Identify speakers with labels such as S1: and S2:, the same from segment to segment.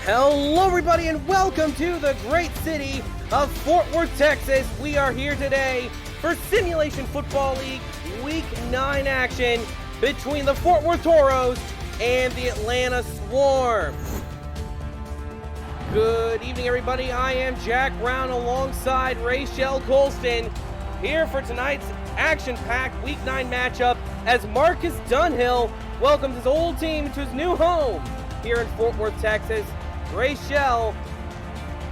S1: Hello everybody and welcome to the great city of Fort Worth, Texas. We are here today for Simulation Football League Week 9 action between the Fort Worth Toros and the Atlanta Swarm. Good evening everybody, I am Jack Brown alongside Rachel Colston here for tonight's action-packed Week 9 matchup as Marcus Dunhill welcomes his old team to his new home here in Fort Worth, Texas. Rachel,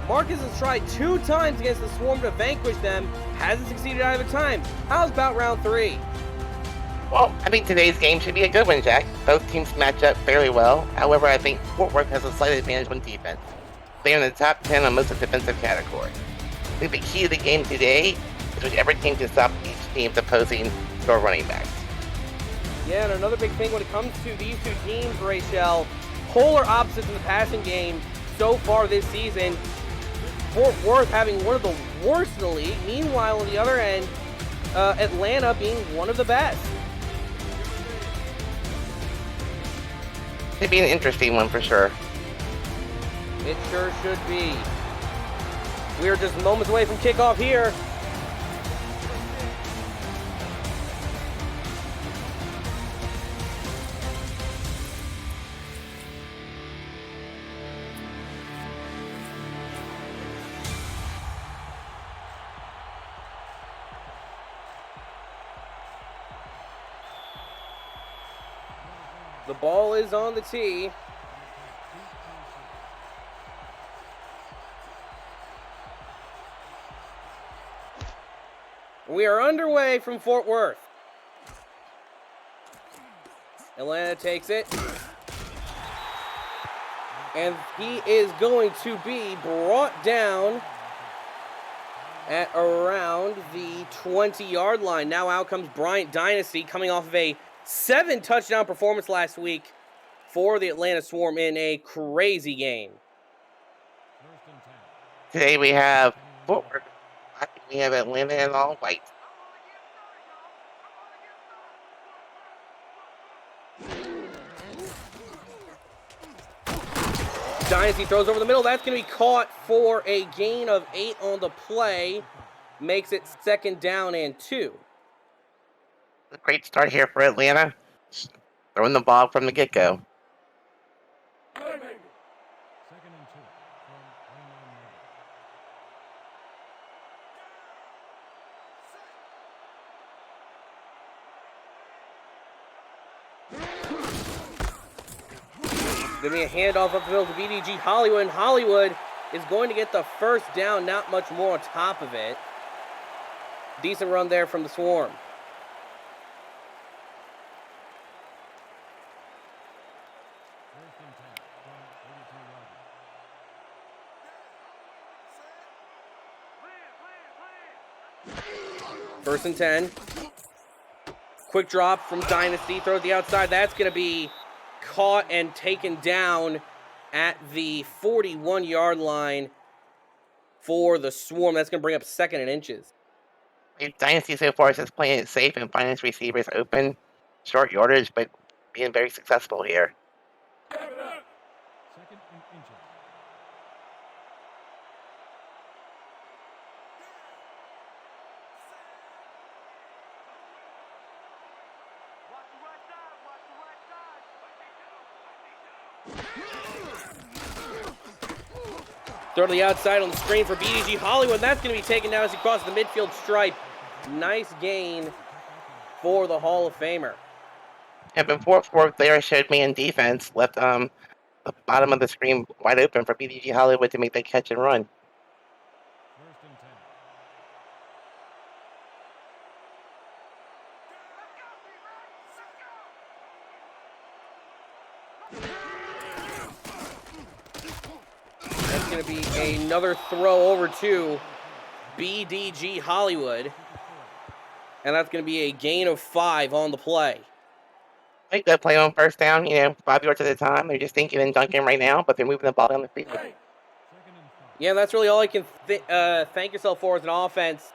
S1: Marcus has tried 2 times against the Swarm to vanquish them, hasn't succeeded either time. How's about round 3?
S2: Well, I think today's game should be a good one, Jack. Both teams match up fairly well. However, I think Fort Worth has a slight advantage on defense. They're in the top 10 on most of the defensive categories. I think the key to the game today is whichever team can stop each team's opposing score running backs.
S1: Yeah, and another big thing when it comes to these 2 teams, Rachel, polar opposites in the passing game so far this season. Fort Worth having one of the worst in the league. Meanwhile, on the other end, Atlanta being one of the best.
S2: It'd be an interesting one for sure.
S1: It sure should be. We are just moments away from kickoff here. The ball is on the tee. We are underway from Fort Worth. Atlanta takes it. And he is going to be brought down at around the 20-yard line. Now out comes Bryant Dynasty coming off of a 7-touchdown performance last week for the Atlanta Swarm in a crazy game.
S2: Today we have Fort Worth. We have Atlanta in all white.
S1: Dynasty throws over the middle. That's going to be caught for a gain of 8 on the play. Makes it 2nd down and 2.
S2: A great start here for Atlanta. Throwing the ball from the get-go.
S1: Going to be a handoff up the middle to BDG Hollywood, and Hollywood is going to get the 1st down, not much more on top of it. Decent run there from the Swarm. First and 10. Quick drop from Dynasty, throws the outside. That's going to be caught and taken down at the 41-yard line for the Swarm. That's going to bring up 2nd and inches.
S2: Dynasty so far is just playing it safe and finding its receivers open, short yardage, but being very successful here.
S1: Throw to the outside on the screen for BDG Hollywood. That's going to be taken down as he crosses the midfield stripe. Nice gain for the Hall of Famer.
S2: And before Fort Worth there showed me in defense, left the bottom of the screen wide open for BDG Hollywood to make that catch and run.
S1: Going to be another throw over to BDG Hollywood. And that's going to be a gain of 5 on the play.
S2: Make that play on 1st down, 5 yards at a time. They're just thinking and dunking right now, but they're moving the ball down the field.
S1: Yeah, that's really all I can thank yourself for as an offense.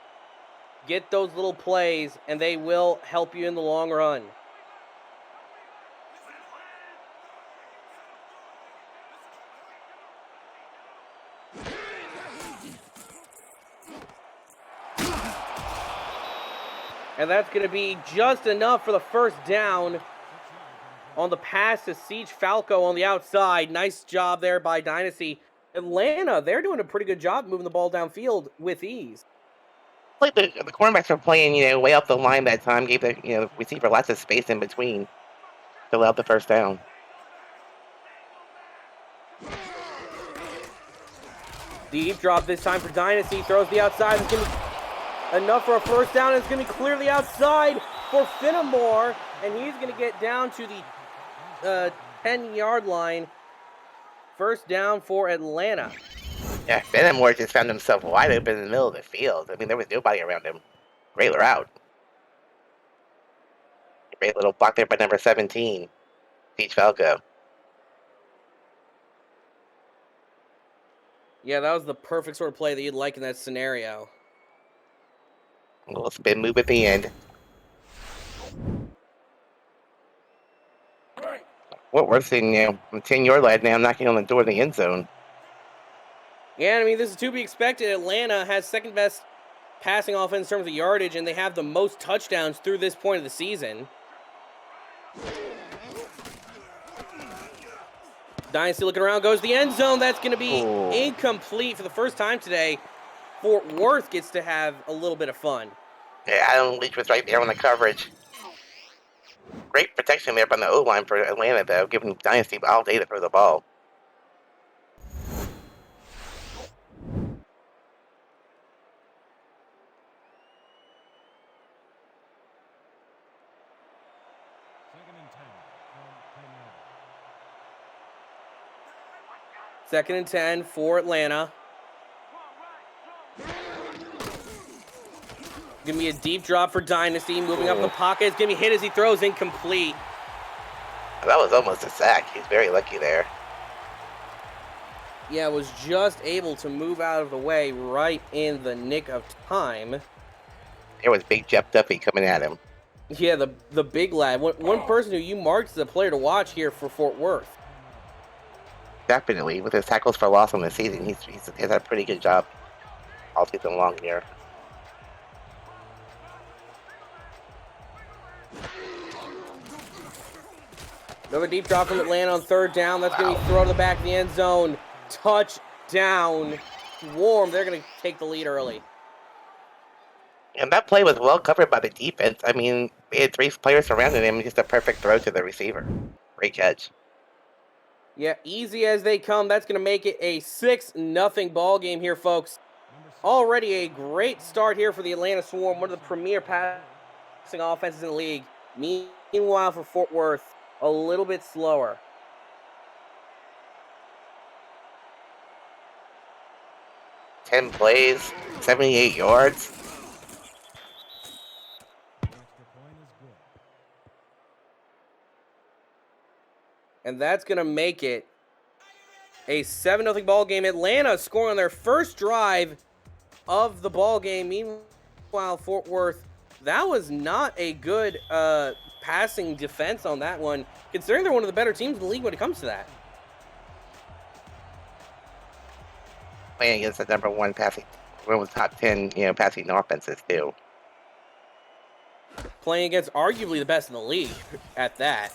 S1: Get those little plays, and they will help you in the long run. And that's going to be just enough for the first down on the pass to Siege Falco on the outside. Nice job there by Dynasty. Atlanta, they're doing a pretty good job moving the ball downfield with ease.
S2: Like the cornerbacks were playing, way up the line that time, gave the receiver lots of space in between to allow the first down.
S1: Deep drop this time for Dynasty. Throws the outside. It's going to be enough for a first down. It's going to be clearly outside for Finnemore. And he's going to get down to the 10-yard line. First down for Atlanta.
S2: Yeah, Finnemore just found himself wide open in the middle of the field. I mean, there was nobody around him. Great route. Great little block there by number 17, Siege Falco.
S1: Yeah, that was the perfect sort of play that you'd like in that scenario.
S2: A little spin move at the end. What we're seeing now, from 10-yard line now, knocking on the door of the end zone.
S1: Yeah, I mean, this is to be expected. Atlanta has second best passing offense in terms of yardage, and they have the most touchdowns through this point of the season. Dynasty looking around, goes to the end zone. That's going to be incomplete for the first time today. Fort Worth gets to have a little bit of fun.
S2: Yeah, Adam Leach was right there on the coverage. Great protection there by the O-line for Atlanta, though, giving Dynasty all day to throw the ball.
S1: Second and 10 for Atlanta. Gonna be a deep drop for Dynasty. Moving up the pocket. It's gonna be hit as he throws, incomplete.
S2: That was almost a sack. He's very lucky there.
S1: Yeah, was just able to move out of the way right in the nick of time.
S2: There was Big Jeff Duffy coming at him.
S1: Yeah, the big lad. One person who you marked as a player to watch here for Fort Worth.
S2: Definitely, with his tackles for loss on the season, he's had a pretty good job all season long here.
S1: Another deep drop from Atlanta on third down. That's going to be thrown to the back of the end zone. Touchdown. Warm. They're going to take the lead early.
S2: And that play was well covered by the defense. I mean, they had three players surrounding him, just a perfect throw to the receiver. Great catch.
S1: Yeah, easy as they come. That's going to make it a 6-0 ball game here, folks. Already a great start here for the Atlanta Swarm, one of the premier passing offenses in the league. Meanwhile, for Fort Worth, a little bit slower.
S2: Ten plays, 78 yards.
S1: And that's going to make it a 7-0 ball game. Atlanta scoring on their first drive of the ball game. Meanwhile, Fort Worth, that was not a good passing defense on that one, considering they're one of the better teams in the league when it comes to that.
S2: Playing against the number one passing, one of the top 10, passing offenses too.
S1: Playing against arguably the best in the league at that.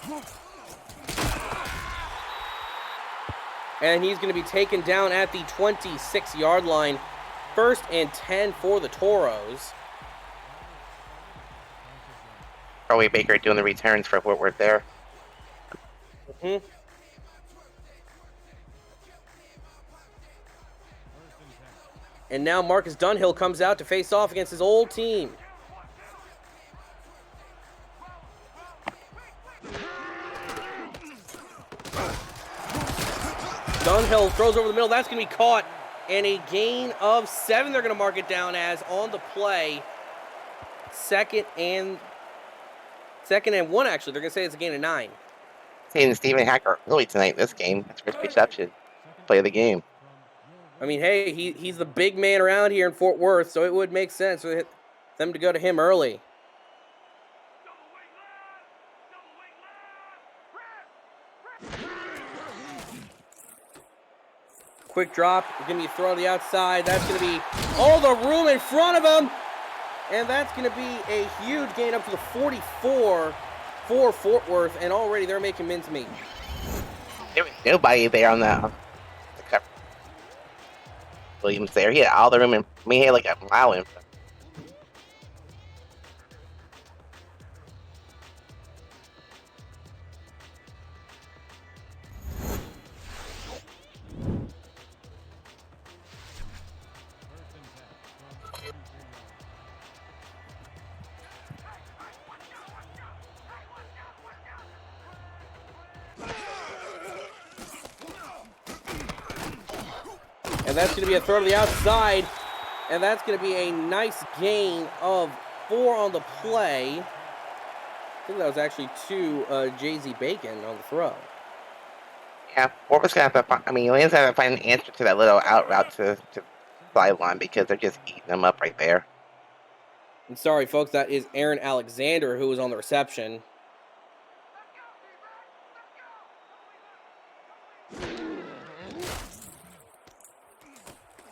S1: And he's going to be taken down at the 26-yard line. First and 10 for the Toros.
S2: Charlie Baker doing the returns for Fort Worth there.
S1: And now Marcus Dunhill comes out to face off against his old team. Dunhill throws over the middle. That's going to be caught. And a gain of 7 they're going to mark it down as on the play. Second and 1, actually. They're going to say it's a gain of 9.
S2: Seeing Stephen Hacker early tonight in this game. That's first reception. Play of the game.
S1: I mean, hey, he's the big man around here in Fort Worth, so it would make sense for them to go to him early. Quick drop. Going to be thrown to the outside. That's going to be all the room in front of him. And that's going to be a huge gain up to the 44 for Fort Worth, and already they're making mincemeat.
S2: There was nobody there on the cover. Williams there. He had all the room, and he had like a mile in front.
S1: And that's going to be a throw to the outside. And that's going to be a nice gain of 4 on the play. I think that was actually to Jay-Z Bacon on the throw.
S2: Yeah, Fort was gonna have to find. I mean, Lane's gonna have to find an answer to that little out route to sideline because they're just eating them up right there.
S1: And sorry, folks, that is Aaron Alexander who was on the reception.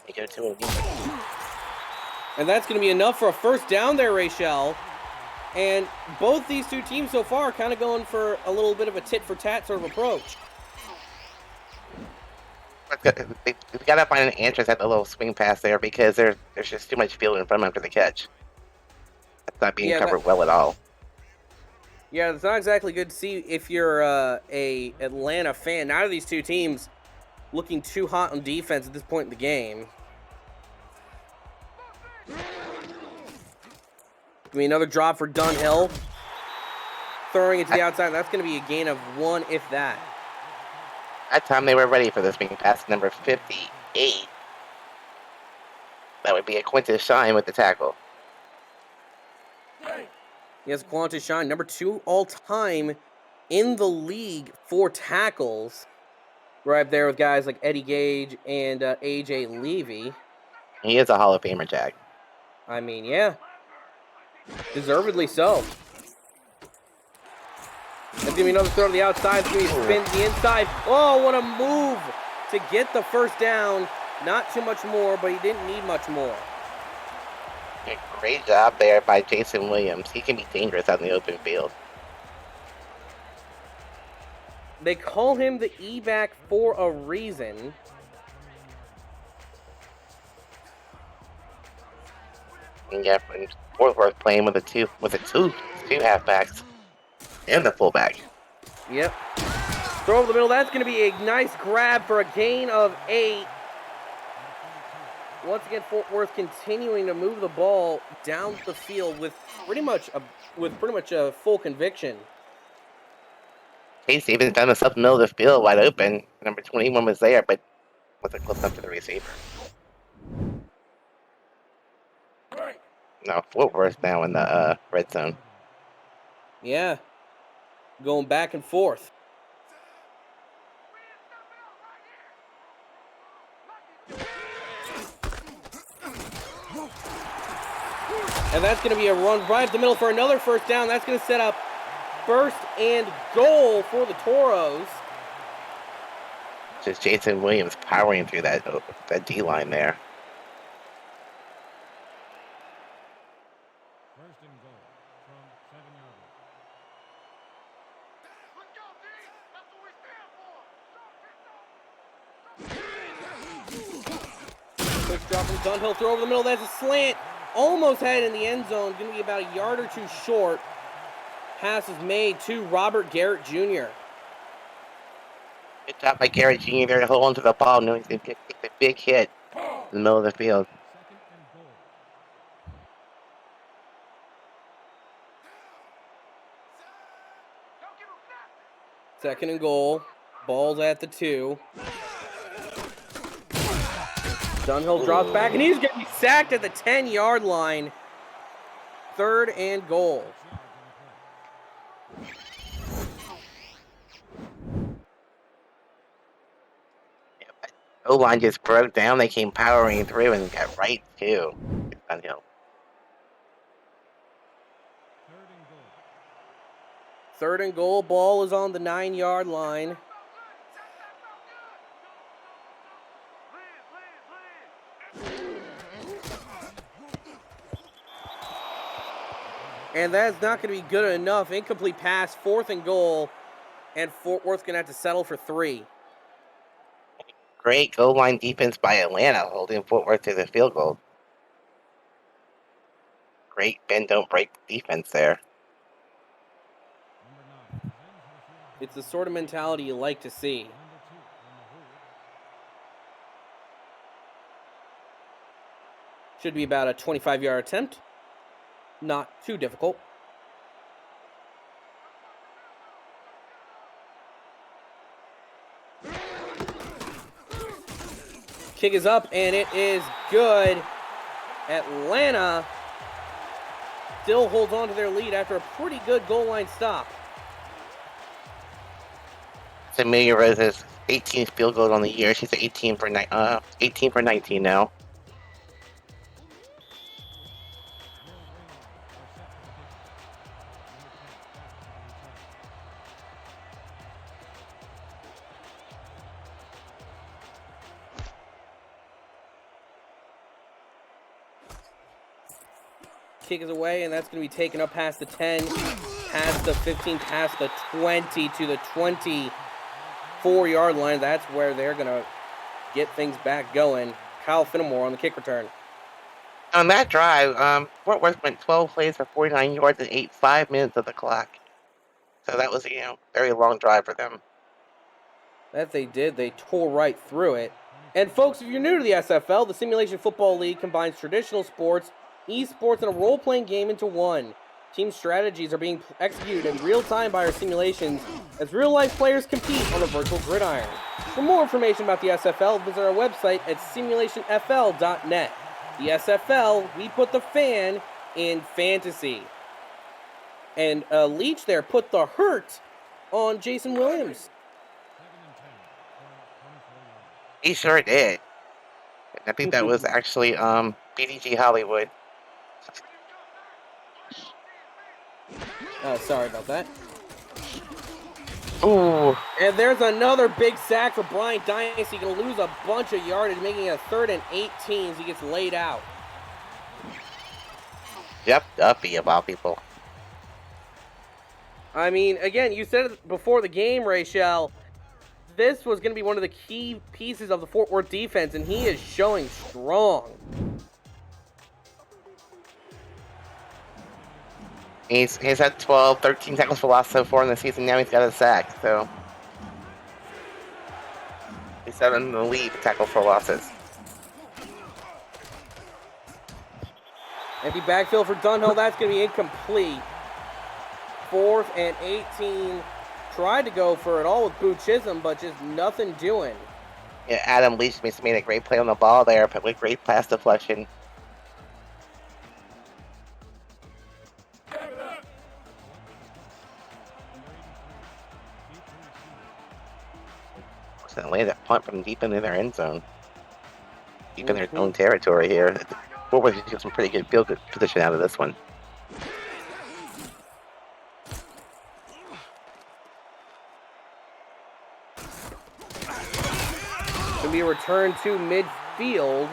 S2: They go to him.
S1: And that's going to be enough for a first down there, Rachel. And both these two teams so far are kind of going for a little bit of a tit-for-tat sort of approach.
S2: We've got to find an answer at the little swing pass there because there's just too much field in front of them after the catch. That's not being covered well at all.
S1: Yeah, it's not exactly good to see if you're a Atlanta fan. Neither of these two teams looking too hot on defense at this point in the game. I mean, another drop for Dunhill. Throwing it to the outside. That's going to be a gain of 1, if that.
S2: That time they were ready for this swing pass, number 58. That would be a Quintus Shine with the tackle.
S1: Yes, Quintus Shine, number 2 all-time in the league for tackles. Right there with guys like Eddie Gage and A.J. Levy.
S2: He is a Hall of Famer, Jack.
S1: I mean, yeah. Deservedly so. That's going to be another throw to the outside. It's going to be a spin to the inside. Oh, what a move to get the first down. Not too much more, but he didn't need much more.
S2: Great job there by Jason Williams. He can be dangerous out in the open field.
S1: They call him the E-back for a reason.
S2: Yeah, and Fort Worth playing with two halfbacks and the fullback.
S1: Yep. Throw over the middle. That's going to be a nice grab for a gain of 8. Once again, Fort Worth continuing to move the ball down the field with pretty much a full conviction.
S2: Chase even found himself in the middle of the field wide open. Number 21 was there, but wasn't close enough to the receiver. No, Fort Worth now in the red zone.
S1: Yeah. Going back and forth. And that's going to be a run right up the middle for another first down. That's going to set up 1st and goal for the Toros.
S2: Just Jason Williams powering through that D-line there.
S1: Quick drop from Dunhill, throw over the middle. That's a slant. Almost had it in the end zone. Going to be about a yard or 2 short. Pass is made to Robert Garrett Jr.
S2: Good job by Garrett Jr. there to hold onto the ball, knowing he's going to take a big hit in the middle of the field.
S1: Second and goal. Ball's at the 2. Dunhill drops back, and he's going to be sacked at the 10-yard line. 3rd and goal.
S2: O-line just broke down. They came powering through and got right to Dunhill.
S1: 3rd and goal. Ball is on the 9-yard line. And that's not going to be good enough. Incomplete pass, 4th and goal, and Fort Worth's going to have to settle for 3.
S2: Great goal line defense by Atlanta, holding Fort Worth to the field goal. Great bend don't break defense there.
S1: It's the sort of mentality you like to see. Should be about a 25-yard attempt. Not too difficult. Kick is up, and it is good. Atlanta still holds on to their lead after a pretty good goal line stop.
S2: It's Amelia Rose's 18th field goal on the year. She's 18 for 19 now.
S1: Kick is away, and that's going to be taken up past the 10, past the 15, past the 20 to the 24-yard line. That's where they're going to get things back going. Kyle Finnemore on the kick return.
S2: On that drive, Fort Worth went 12 plays for 49 yards and ate 5 minutes of the clock. So that was, very long drive for them.
S1: That they did. They tore right through it. And folks, if you're new to the SFL, the Simulation Football League combines traditional sports, esports, and a role-playing game into one. Team strategies are being executed in real time by our simulations as real-life players compete on a virtual gridiron. For more information about the SFL, visit our website at simulationfl.net. The SFL, we put the fan in fantasy. And Leach there put the hurt on Jason Williams.
S2: He sure did. I think that was actually BDG Hollywood.
S1: Sorry about that.
S2: Ooh.
S1: And there's another big sack for Brian Dynasty. Going to lose a bunch of yardage, making it a 3rd and 18 as he gets laid out.
S2: Yep, Duffy of all people.
S1: I mean, again, you said it before the game, Rachel. This was going to be one of the key pieces of the Fort Worth defense, and he is showing strong.
S2: He's had 12, 13 tackles for loss so far in the season. Now he's got a sack, so he's 7 in the lead tackle for losses.
S1: Empty backfield for Dunhill. That's going to be incomplete. 4th and 18. Tried to go for it all with Boo Chisholm, but just nothing doing.
S2: Yeah, Adam Leach made a great play on the ball there, but with great pass deflection. And land that punt from deep into their end zone, deep in their own territory here. Fort Worth get some pretty good field position out of this one.
S1: It'll be a return to midfield,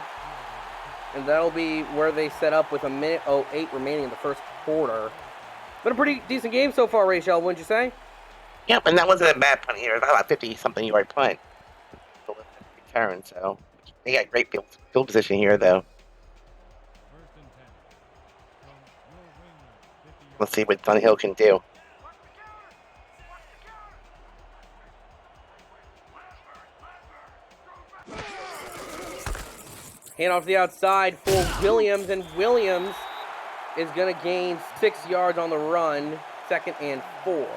S1: and that'll be where they set up with a minute 08 remaining in the first quarter. Been a pretty decent game so far, Rachel, wouldn't you say?
S2: Yep, and that wasn't a bad punt here. It was about a 50-something yard punt. Return, so they got great field position here, though. Let's see what Dunhill can do.
S1: Hand off to the outside for Williams, and Williams is going to gain 6 yards on the run, 2nd and 4.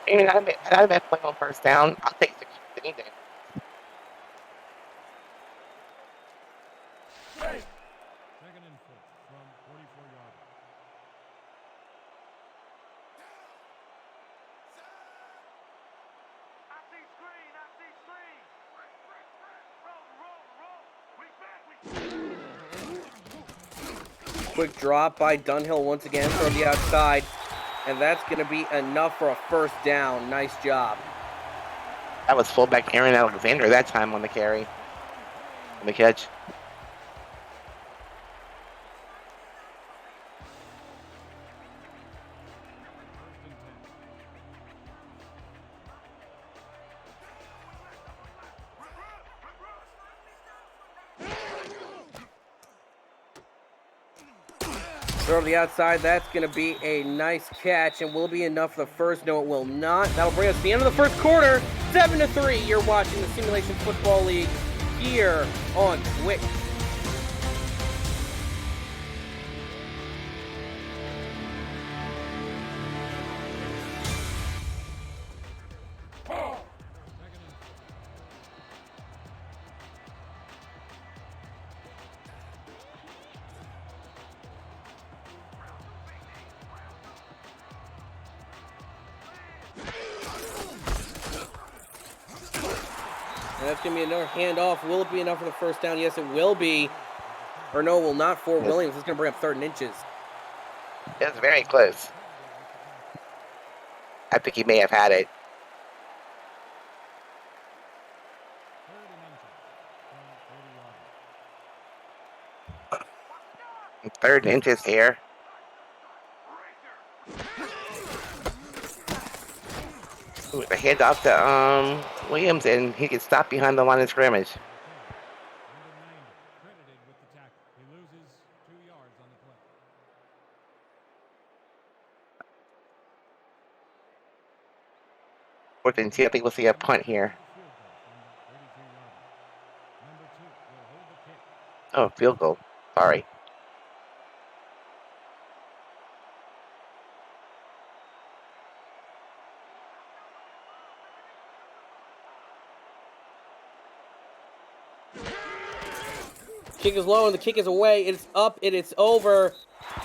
S2: I mean, I bet play on first down. I'll take 6 any day.
S1: Quick drop by Dunhill once again from the outside, and that's going to be enough for a first down. Nice job.
S2: That was fullback Aaron Alexander that time on the carry, on the catch.
S1: Throw to the outside. That's going to be a nice catch and will be enough for the first. No, it will not. That'll bring us to the end of the first quarter. 7-3. You're watching the Simulation Football League here on Twitch. And that's going to be another handoff. Will it be enough for the first down? Yes, it will be. Or no, it will not for Williams. It's going to bring up 3rd and inches.
S2: It was very close. I think he may have had it. 3rd and inches here. Ooh, the handoff to Williams, and he gets stopped behind the line of scrimmage. Fourth and 2, I think we'll see a punt here. Oh, field goal. Sorry.
S1: Kick is low and the kick is away. It's up. It is over.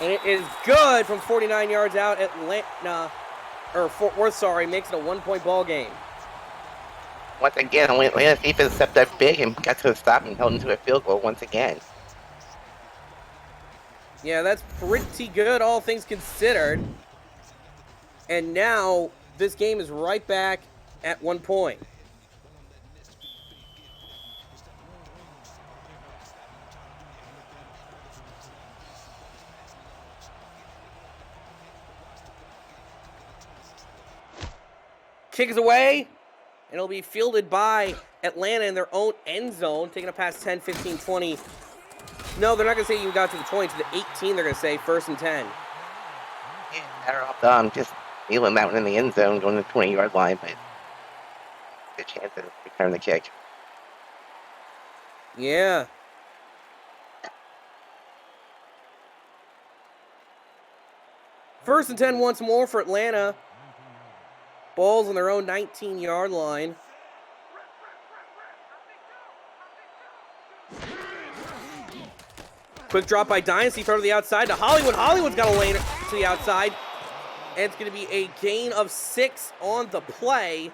S1: And it is good from 49 yards out. Fort Worth, makes it a 1-point ball game.
S2: Once again, Atlanta's defense stepped up big and got to a stop and held into a field goal once again.
S1: Yeah, that's pretty good, all things considered. And now this game is right back at 1 point. Kick is away, and it'll be fielded by Atlanta in their own end zone, taking it past 10, 15, 20. No, they're not going to say you got to the 20, to the 18, they're going to say 1st and 10.
S2: Yeah, better off just kneeling that one in the end zone, going to the 20-yard line, but good chance to return the kick.
S1: Yeah. First and 10 once more for Atlanta. Ball's on their own 19-yard line. Quick drop by Dynasty, throw to the outside to Hollywood. Hollywood's got a lane to the outside. And it's going to be a gain of 6 on the play.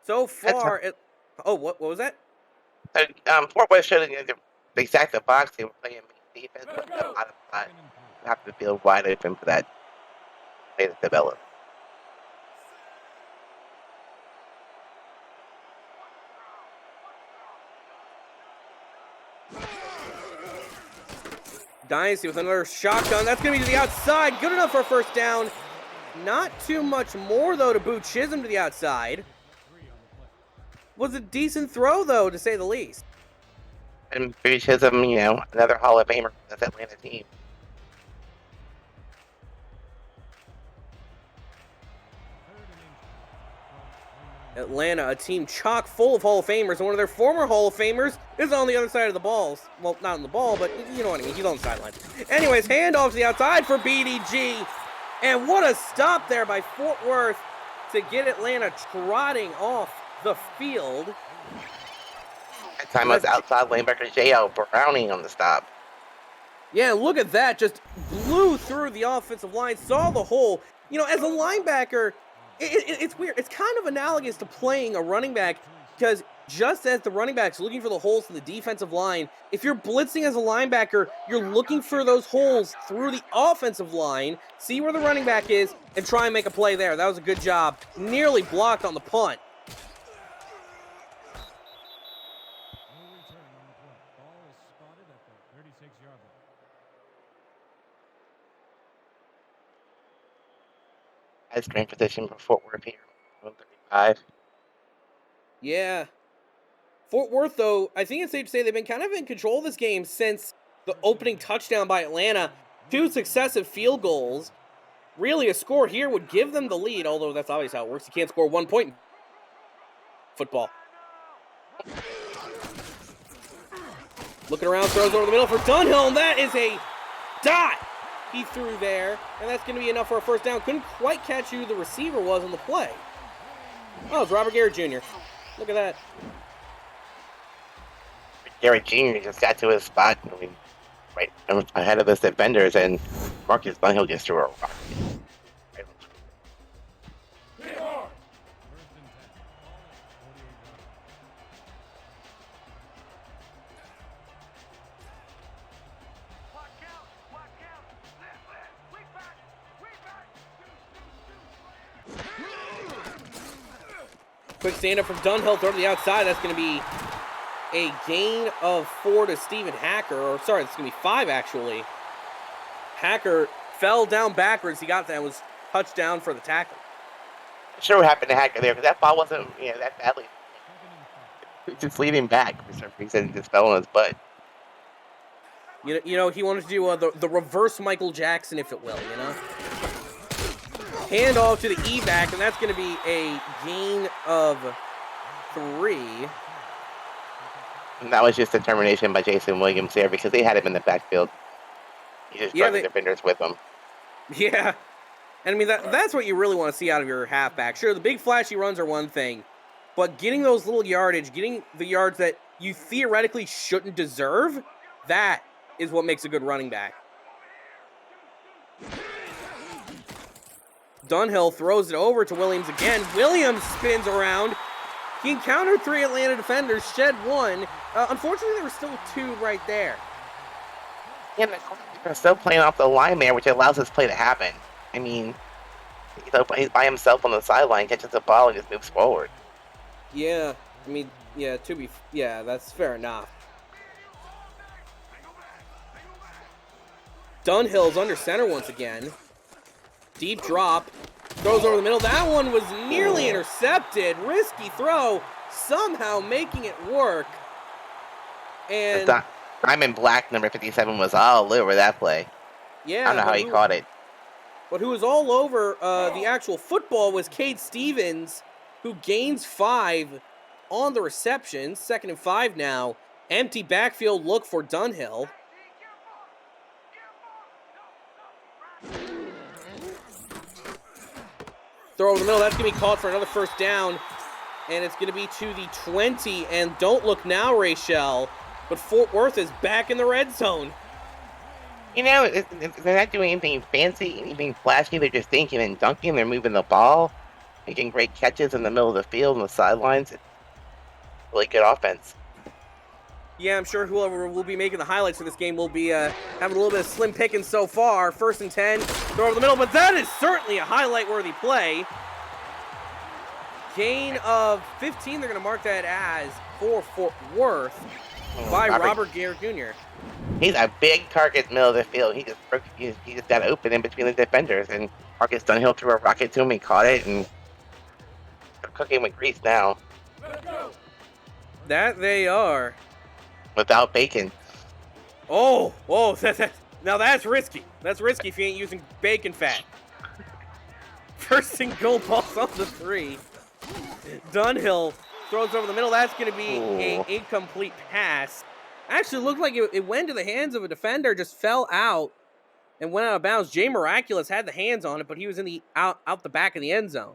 S1: So far, what was that?
S2: Fort Worth showed the exact box they were playing defense, but a lot of time have to feel wide open for that play to develop.
S1: Dynasty with another shotgun. That's going to be to the outside. Good enough for a first down. Not too much more, though, to boot Chisholm to the outside. Was a decent throw, though, to say the least.
S2: And Boot Chisholm, another Hall of Famer for this Atlanta team.
S1: Atlanta, a team chock full of Hall of Famers, and one of their former Hall of Famers is on the other side of the balls. Well, not on the ball, but you know what I mean. He's on the sideline. Anyways, handoff to the outside for BDG. And what a stop there by Fort Worth to get Atlanta trotting off the field.
S2: That time was outside linebacker J.L. Browning on the stop.
S1: Yeah, look at that. Just blew through the offensive line, saw the hole. As a linebacker, it's weird. It's kind of analogous to playing a running back, because just as the running back's looking for the holes in the defensive line, if you're blitzing as a linebacker, you're looking for those holes through the offensive line, see where the running back is, and try and make a play there. That was a good job. Nearly blocked on the punt.
S2: Nice great position for Fort Worth here. 135.
S1: Yeah. Fort Worth, though, I think it's safe to say they've been kind of in control of this game since the opening touchdown by Atlanta. 2 successive field goals. Really, a score here would give them the lead, although that's always how it works. You can't score 1 point in football. Looking around, throws over the middle for Dunhill, and that is a dot he threw there, and that's going to be enough for a first down. Couldn't quite catch who the receiver was on the play. Oh, it's Robert Garrett Jr. Look at that.
S2: Garrett Jr. just got to his spot, I mean, right ahead of his defenders, and Marcus Dunhill just threw a rock.
S1: Quick stand up from Dunhill, throw to the outside. That's going to be a gain of 4 to Stephen Hacker. Or, sorry, it's going to be 5, actually. Hacker fell down backwards. He got that. It was touchdown for the tackle.
S2: Sure what happened to Hacker there, because that ball wasn't, that badly. Just leading back for some reason. He just fell on his butt.
S1: You know, he wanted to do the reverse Michael Jackson, if it will, you know? Hand off to the E-back, and that's going to be a gain of 3.
S2: And that was just determination by Jason Williams there, because they had him in the backfield. He just brought the defenders with him.
S1: Yeah. And I mean, that's what you really want to see out of your halfback. Sure, the big flashy runs are one thing, but getting those little yardage, getting the yards that you theoretically shouldn't deserve, that is what makes a good running back. Dunhill throws it over to Williams again. Williams spins around. He encountered 3 Atlanta defenders, shed 1. Unfortunately, there were still 2 right there.
S2: Yeah, they're still playing off the line there, which allows this play to happen. I mean, he's by himself on the sideline, catches the ball, and just moves forward.
S1: Yeah, I mean, yeah, that's fair enough. Dunhill's under center once again. Deep drop. Throws over the middle. That one was nearly intercepted. Risky throw. Somehow making it work. And
S2: I'm in black. Number 57 was all over that play.
S1: Yeah.
S2: I don't know how he caught it.
S1: But who was all over the actual football was Cade Stevens, who gains 5 on the reception. 2nd and 5 now. Empty backfield look for Dunhill. Throw over the middle. That's going to be caught for another first down. And it's going to be to the 20. And don't look now, Rachel. But Fort Worth is back in the red zone.
S2: You know, they're not doing anything fancy, anything flashy. They're just thinking and dunking. They're moving the ball, making great catches in the middle of the field and the sidelines. It's really good offense.
S1: Yeah, I'm sure whoever will be making the highlights for this game will be having a little bit of slim pickings so far. 1st and 10, throw over the middle, but that is certainly a highlight-worthy play. Gain of 15, they're going to mark that as for Fort Worth by Robert Garrett Jr.
S2: He's a big target in the middle of the field. He just got open in between the defenders, and Marcus Dunhill threw a rocket to him. He caught it, and they're cooking with grease now.
S1: That they are.
S2: Without bacon.
S1: Oh, now that's risky. That's risky if you ain't using bacon fat. 1st and goal, balls on the 3. Dunhill throws over the middle. That's going to be an incomplete pass. Actually looked like it went to the hands of a defender, just fell out and went out of bounds. Jay Miraculous had the hands on it, but he was in the out the back of the end zone.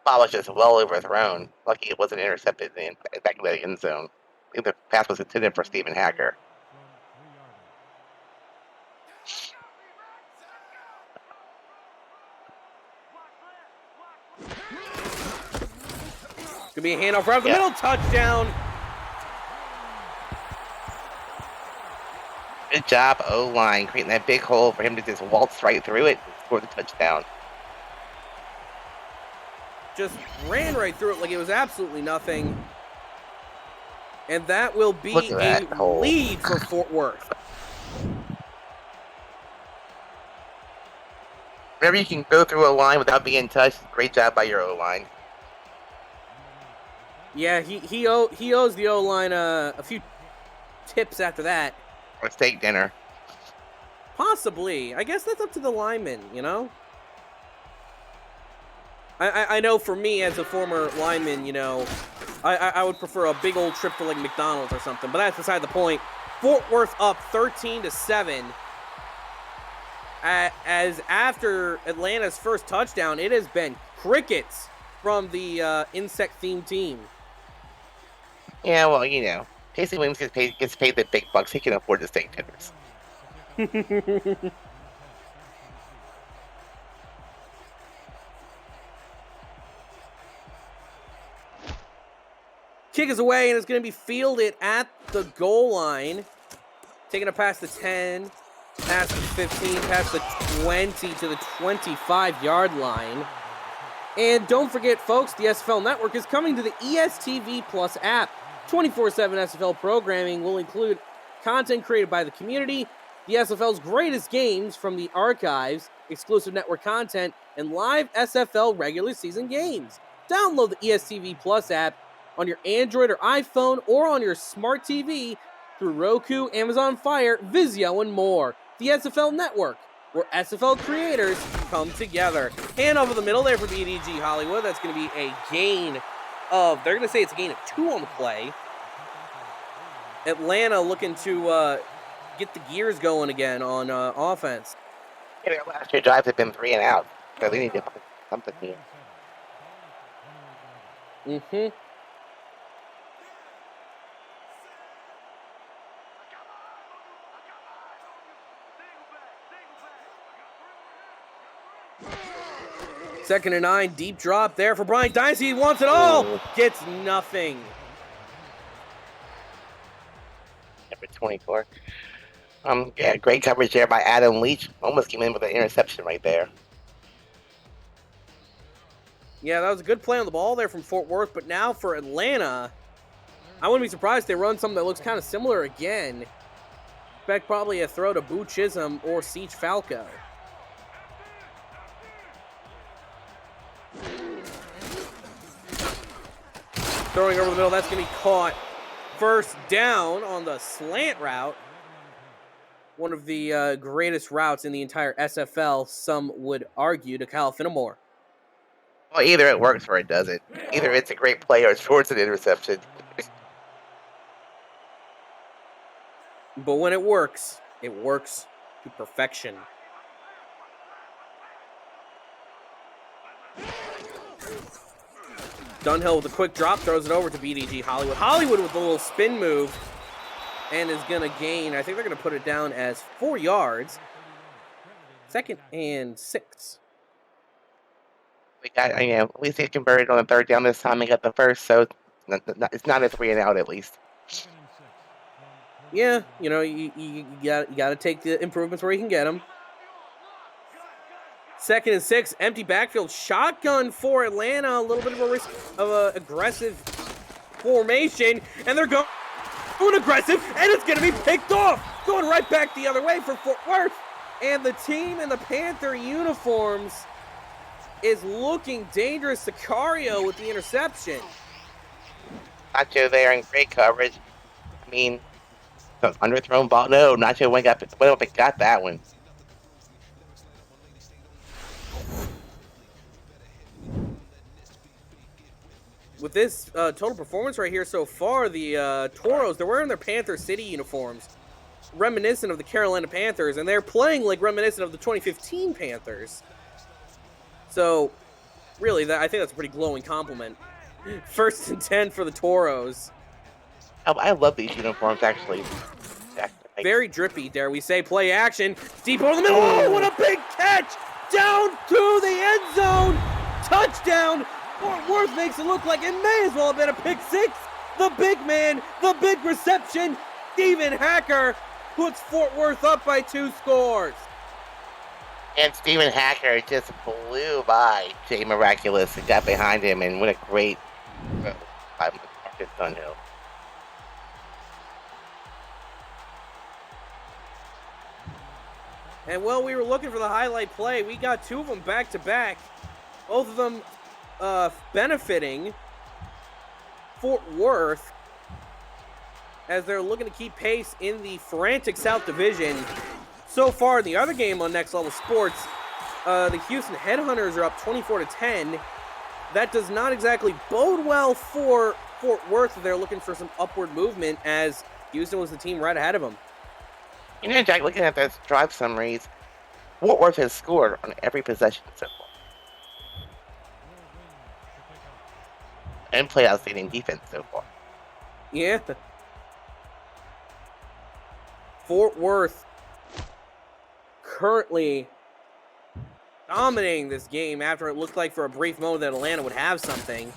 S2: Ball was just well overthrown. Lucky it wasn't intercepted in the back of the end zone. I think the pass was intended for Stephen Hacker.
S1: Gonna be a handoff right up the middle, touchdown.
S2: Good job, O-line, creating that big hole for him to just waltz right through it and score the touchdown.
S1: Just ran right through it like it was absolutely nothing. And that will be a lead for Fort Worth.
S2: Whenever you can go through a line without being touched, great job by your O-line.
S1: Yeah, he owes the O-line a few tips after that.
S2: or steak dinner.
S1: Possibly. I guess that's up to the lineman, you know? I know for me as a former lineman, you know, I would prefer a big old trip to like McDonald's or something, but that's beside the point. Fort Worth up 13-7. As after Atlanta's first touchdown, it has been crickets from the insect-themed team.
S2: Yeah, well, you know, Casey Williams gets paid the big bucks. He can afford the steak dinners.
S1: Kick is away, and it's going to be fielded at the goal line. Taking it past the 10, past the 15, past the 20 to the 25-yard line. And don't forget, folks, the SFL Network is coming to the ESTV Plus app. 24/7 SFL programming will include content created by the community, the SFL's greatest games from the archives, exclusive network content, and live SFL regular season games. Download the ESTV Plus app on your Android or iPhone or on your smart TV through Roku, Amazon Fire, Vizio, and more. The SFL Network, where SFL creators come together. Hand over the middle there for BDG Hollywood. That's going to be a gain of, they're going to say it's a gain of 2 on the play. Atlanta looking to get the gears going again on offense.
S2: Yeah, their last 2 drives have been 3 and out, so they need to put something here.
S1: Mm-hmm. Second and 9, deep drop there for Brian Dicey. He wants it all. Gets nothing.
S2: Number 24. Yeah, great coverage there by Adam Leach. Almost came in with an interception right there.
S1: Yeah, that was a good play on the ball there from Fort Worth, but now for Atlanta, I wouldn't be surprised if they run something that looks kind of similar again. Expect probably a throw to Boo Chisholm or Siege Falco. Throwing over the middle, that's going to be caught. First down on the slant route. One of the greatest routes in the entire SFL, some would argue, to Kyle Finnemore.
S2: Well, either it works or it doesn't. Either it's a great play or it's towards an interception.
S1: But when it works to perfection. Dunhill with a quick drop, throws it over to BDG Hollywood. Hollywood with a little spin move and is going to gain, I think they're going to put it down as 4 yards. 2nd and 6.
S2: We got, you know, at least they converted on the 3rd down this time and got the first, so it's not a 3 and out at least.
S1: Yeah, you know, you got to take the improvements where you can get them. 2nd and 6, empty backfield, shotgun for Atlanta. A little bit of a risk of an aggressive formation, and they're going aggressive, and it's going to be picked off. Going right back the other way for Fort Worth, and the team in the Panther uniforms is looking dangerous. Sicario with the interception.
S2: Nacho there in great coverage. I mean, the underthrown ball. No, Nacho went up and got that one.
S1: With this total performance right here so far, the Toros, they're wearing their Panther City uniforms, reminiscent of the Carolina Panthers, and they're playing like reminiscent of the 2015 Panthers. So, really, I think that's a pretty glowing compliment. 1st and 10 for the Toros.
S2: I love these uniforms, actually.
S1: Very drippy, dare we say. Play action. Deep over the middle. Oh, what a big catch! Down to the end zone. Touchdown. Fort Worth makes it look like it may as well have been a pick 6. The big man, the big reception. Steven Hacker puts Fort Worth up by 2 scores.
S2: And Steven Hacker just blew by Jay Miraculous and got behind him, and what a great throw by Marcus Dunhill.
S1: And while we were looking for the highlight play, we got 2 of them back to back. Both of them benefiting Fort Worth. as they're looking to keep pace in the frantic South Division. So far, in the other game on Next Level Sports, the Houston Headhunters are up 24-10. That does not exactly bode well for Fort Worth. They're looking for some upward movement as Houston was the team right ahead of them.
S2: You know, Jack, looking at those drive summaries, Fort Worth has scored on every possession so far. And played outstanding defense so far.
S1: Yeah. Fort Worth currently dominating this game after it looked like for a brief moment that Atlanta would have something.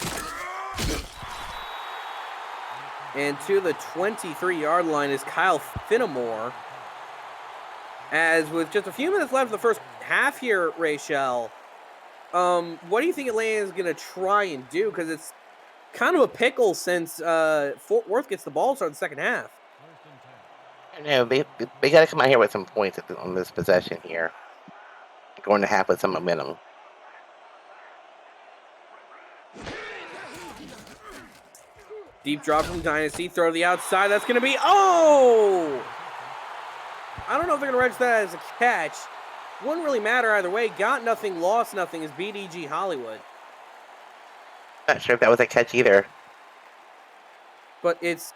S1: And to the 23-yard line is Kyle Finnemore. As with just a few minutes left of the first half here, Rachel, what do you think Atlanta is going to try and do? Because it's kind of a pickle since Fort Worth gets the ball to start the second half.
S2: I know, they got to come out here with some points on this possession here. Going to half with some momentum.
S1: Deep drop from Dynasty, throw to the outside. That's going to be, oh! I don't know if they're going to register that as a catch. Wouldn't really matter either way. Got nothing, lost nothing is BDG Hollywood.
S2: Not sure if that was a catch either.
S1: But it's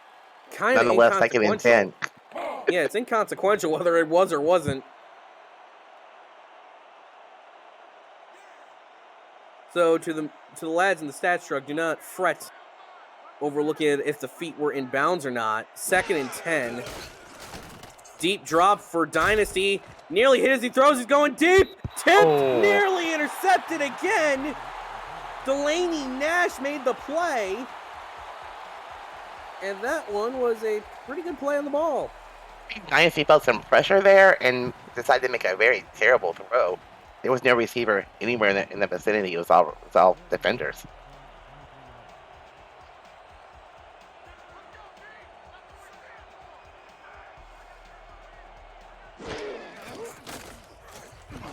S1: kind of
S2: nonetheless, second and 10.
S1: Yeah, it's inconsequential whether it was or wasn't. So to the lads in the stats truck, do not fret over looking at if the feet were in bounds or not. Second and 10. Deep drop for Dynasty. Nearly hit as he throws. He's going deep. Tipped. Oh. Nearly intercepted again. Delaney Nash made the play. And that one was a pretty good play on the ball.
S2: Dynasty felt some pressure there and decided to make a very terrible throw. There was no receiver anywhere in the vicinity. It was all defenders.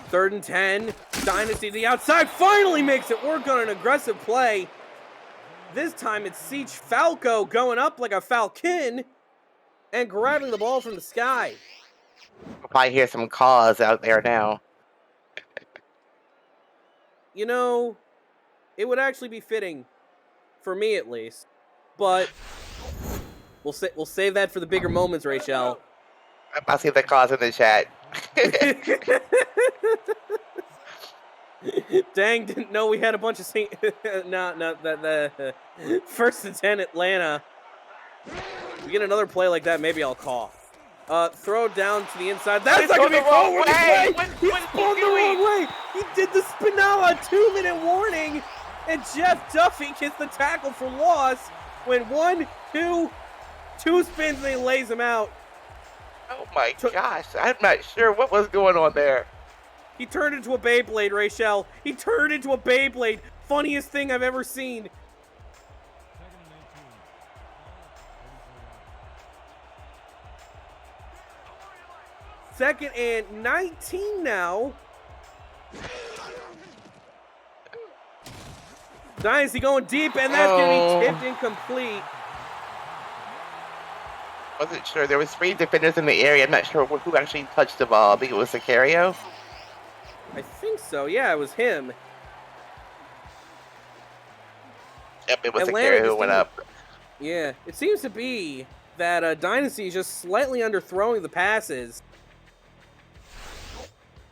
S1: Third and 10. Dynasty to the outside. Finally makes it work on an aggressive play. This time it's Siege Falco going up like a falcon and grabbing the ball from the sky.
S2: We'll probably hear some calls out there now.
S1: You know, it would actually be fitting, for me at least. But we'll save that for the bigger moments, Rachel.
S2: I'll see the calls in the chat.
S1: Dang, didn't know we had a bunch of the first and 10 Atlanta. We get another play like that, maybe I'll call. Throw down to the inside. That's not going to be forward play. He spun the wrong way. He did the Spinella 2-minute warning. And Jeff Duffy gets the tackle for loss when two spins and he lays him out.
S2: Oh my gosh. I'm not sure what was going on there.
S1: He turned into a Beyblade, Rachel. He turned into a Beyblade. Funniest thing I've ever seen. Second and 19 now. Dynasty going deep, and that's going to be tipped incomplete.
S2: Wasn't sure. There was 3 defenders in the area. I'm not sure who actually touched the ball. I think it was Sicario.
S1: I think so. Yeah, it was him.
S2: Yep, it was Sicario who went up.
S1: Yeah, it seems to be that Dynasty is just slightly underthrowing the passes.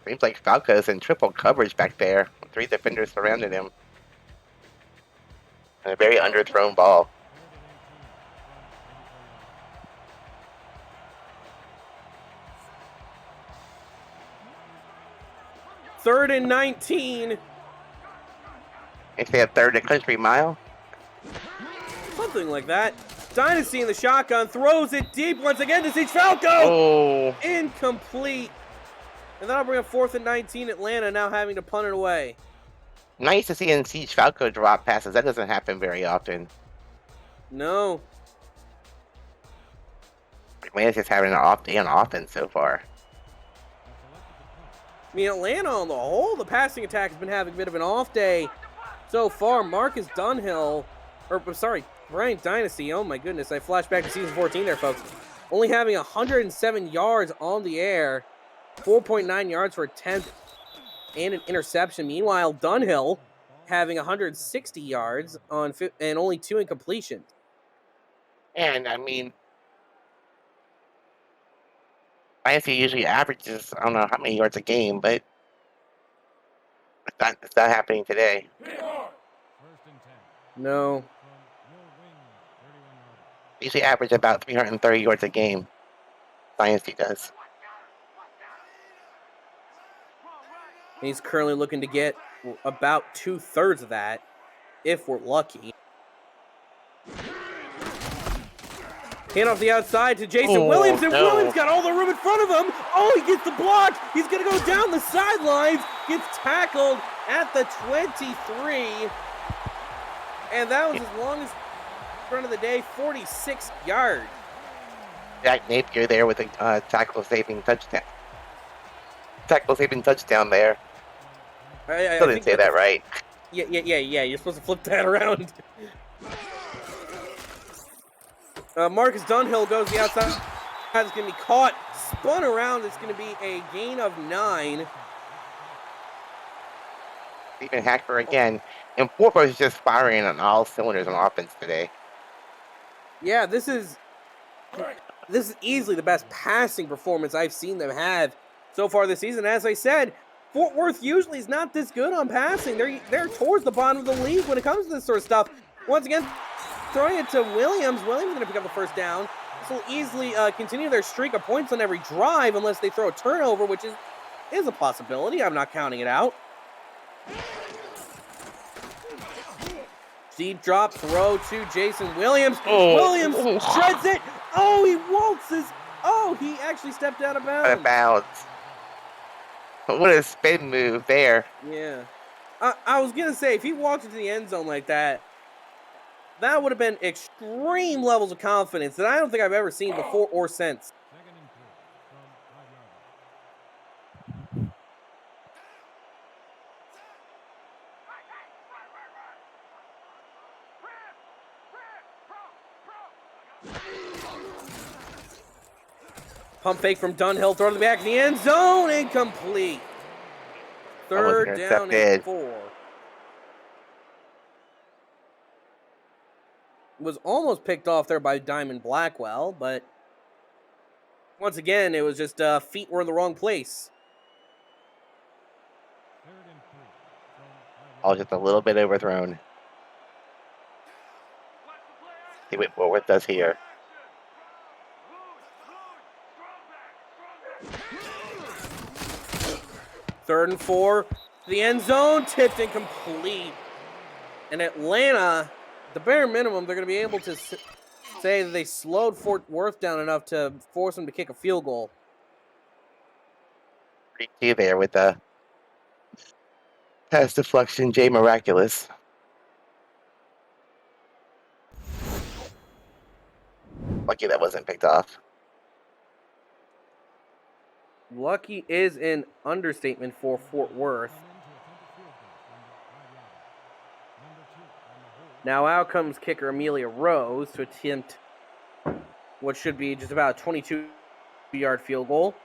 S2: Seems like Falco's in triple coverage back there. 3 defenders surrounded him. And a very underthrown ball.
S1: Third and 19.
S2: If they have third and country mile.
S1: Something like that. Dynasty in the shotgun, throws it deep once again to Siege Falco.
S2: Oh.
S1: Incomplete. And that'll bring up 4th and 19. Atlanta now having to punt it away.
S2: Nice to see in Siege Falco drop passes. That doesn't happen very often.
S1: No.
S2: Atlanta's just having an off day on offense so far.
S1: I mean, Atlanta on the whole, the passing attack has been having a bit of an off day so far. Marcus Dunhill, Bryant Dynasty, oh my goodness, I flashed back to season 14 there, folks. Only having 107 yards on the air, 4.9 yards for attempt, and an interception. Meanwhile, Dunhill having 160 yards on and only 2 incompletions.
S2: And I mean, Dynasty usually averages, I don't know how many yards a game, but it's not happening today.
S1: No.
S2: They usually average about 330 yards a game. Dynasty does.
S1: He's currently looking to get about 2/3 of that, if we're lucky. Hand off the outside to Jason Williams, and Williams got all the room in front of him. Oh, he gets the block. He's going to go down the sidelines. Gets tackled at the 23. And that was his longest run of the day, 46 yards.
S2: Jack Napier there with a tackle-saving touchdown. Tackle-saving touchdown there. I didn't say that right.
S1: Yeah. You're supposed to flip that around. Marcus Dunhill goes the outside. It's going to be caught, spun around. It's going to be a gain of 9.
S2: Stephen Hacker again. And Fort Worth is just firing on all cylinders on offense today.
S1: Yeah, this is easily the best passing performance I've seen them have so far this season. As I said, Fort Worth usually is not this good on passing. They're towards the bottom of the league when it comes to this sort of stuff. Once again, throwing it to Williams. Williams is going to pick up the first down. This will easily continue their streak of points on every drive unless they throw a turnover, which is a possibility. I'm not counting it out. Deep drop throw to Jason Williams. Williams shreds it. Oh, he waltzes. Oh, he actually stepped out of bounds.
S2: Out of bounds. What a spin move there.
S1: Yeah. I was going to say, if he walked into the end zone like that, that would have been extreme levels of confidence that I don't think I've ever seen before or since. Pump fake from Dunhill, throw to the back of the end zone, incomplete. Third down and 4. Was almost picked off there by Diamond Blackwell, but once again, it was just feet were in the wrong place.
S2: All just a little bit overthrown. See what Fort Worth does here.
S1: Third and 4 to the end zone, tipped incomplete. And Atlanta, the bare minimum, they're going to be able to say that they slowed Fort Worth down enough to force them to kick a field goal.
S2: 3-2 there with the pass deflection, Jay Miraculous. Lucky that wasn't picked off.
S1: Lucky is an understatement for Fort Worth. Now out comes kicker Amelia Rose to attempt what should be just about a 22-yard field goal.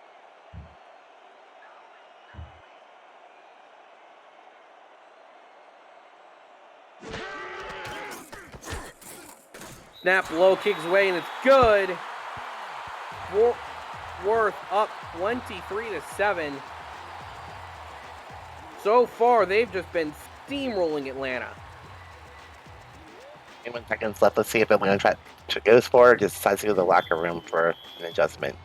S1: Snap low, kicks away, and it's good. Fort Worth up 23-7. So far, they've just been steamrolling Atlanta.
S2: 21 seconds left. Let's see if Atlanta goes for it or just decides to go to the locker room for an adjustment.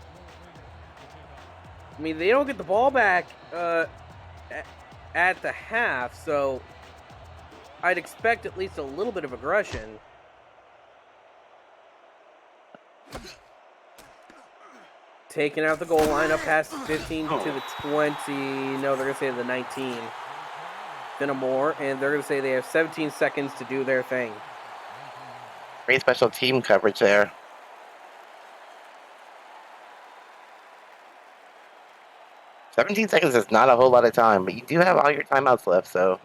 S1: I mean, they don't get the ball back at the half, so I'd expect at least a little bit of aggression. Taking out the goal line up past the 15 to the 20. No, they're going to say the 19. Then a more, and they're going to say they have 17 seconds to do their thing.
S2: Great special team coverage there. "17 seconds is not a whole lot of time, but you do have all your timeouts left, so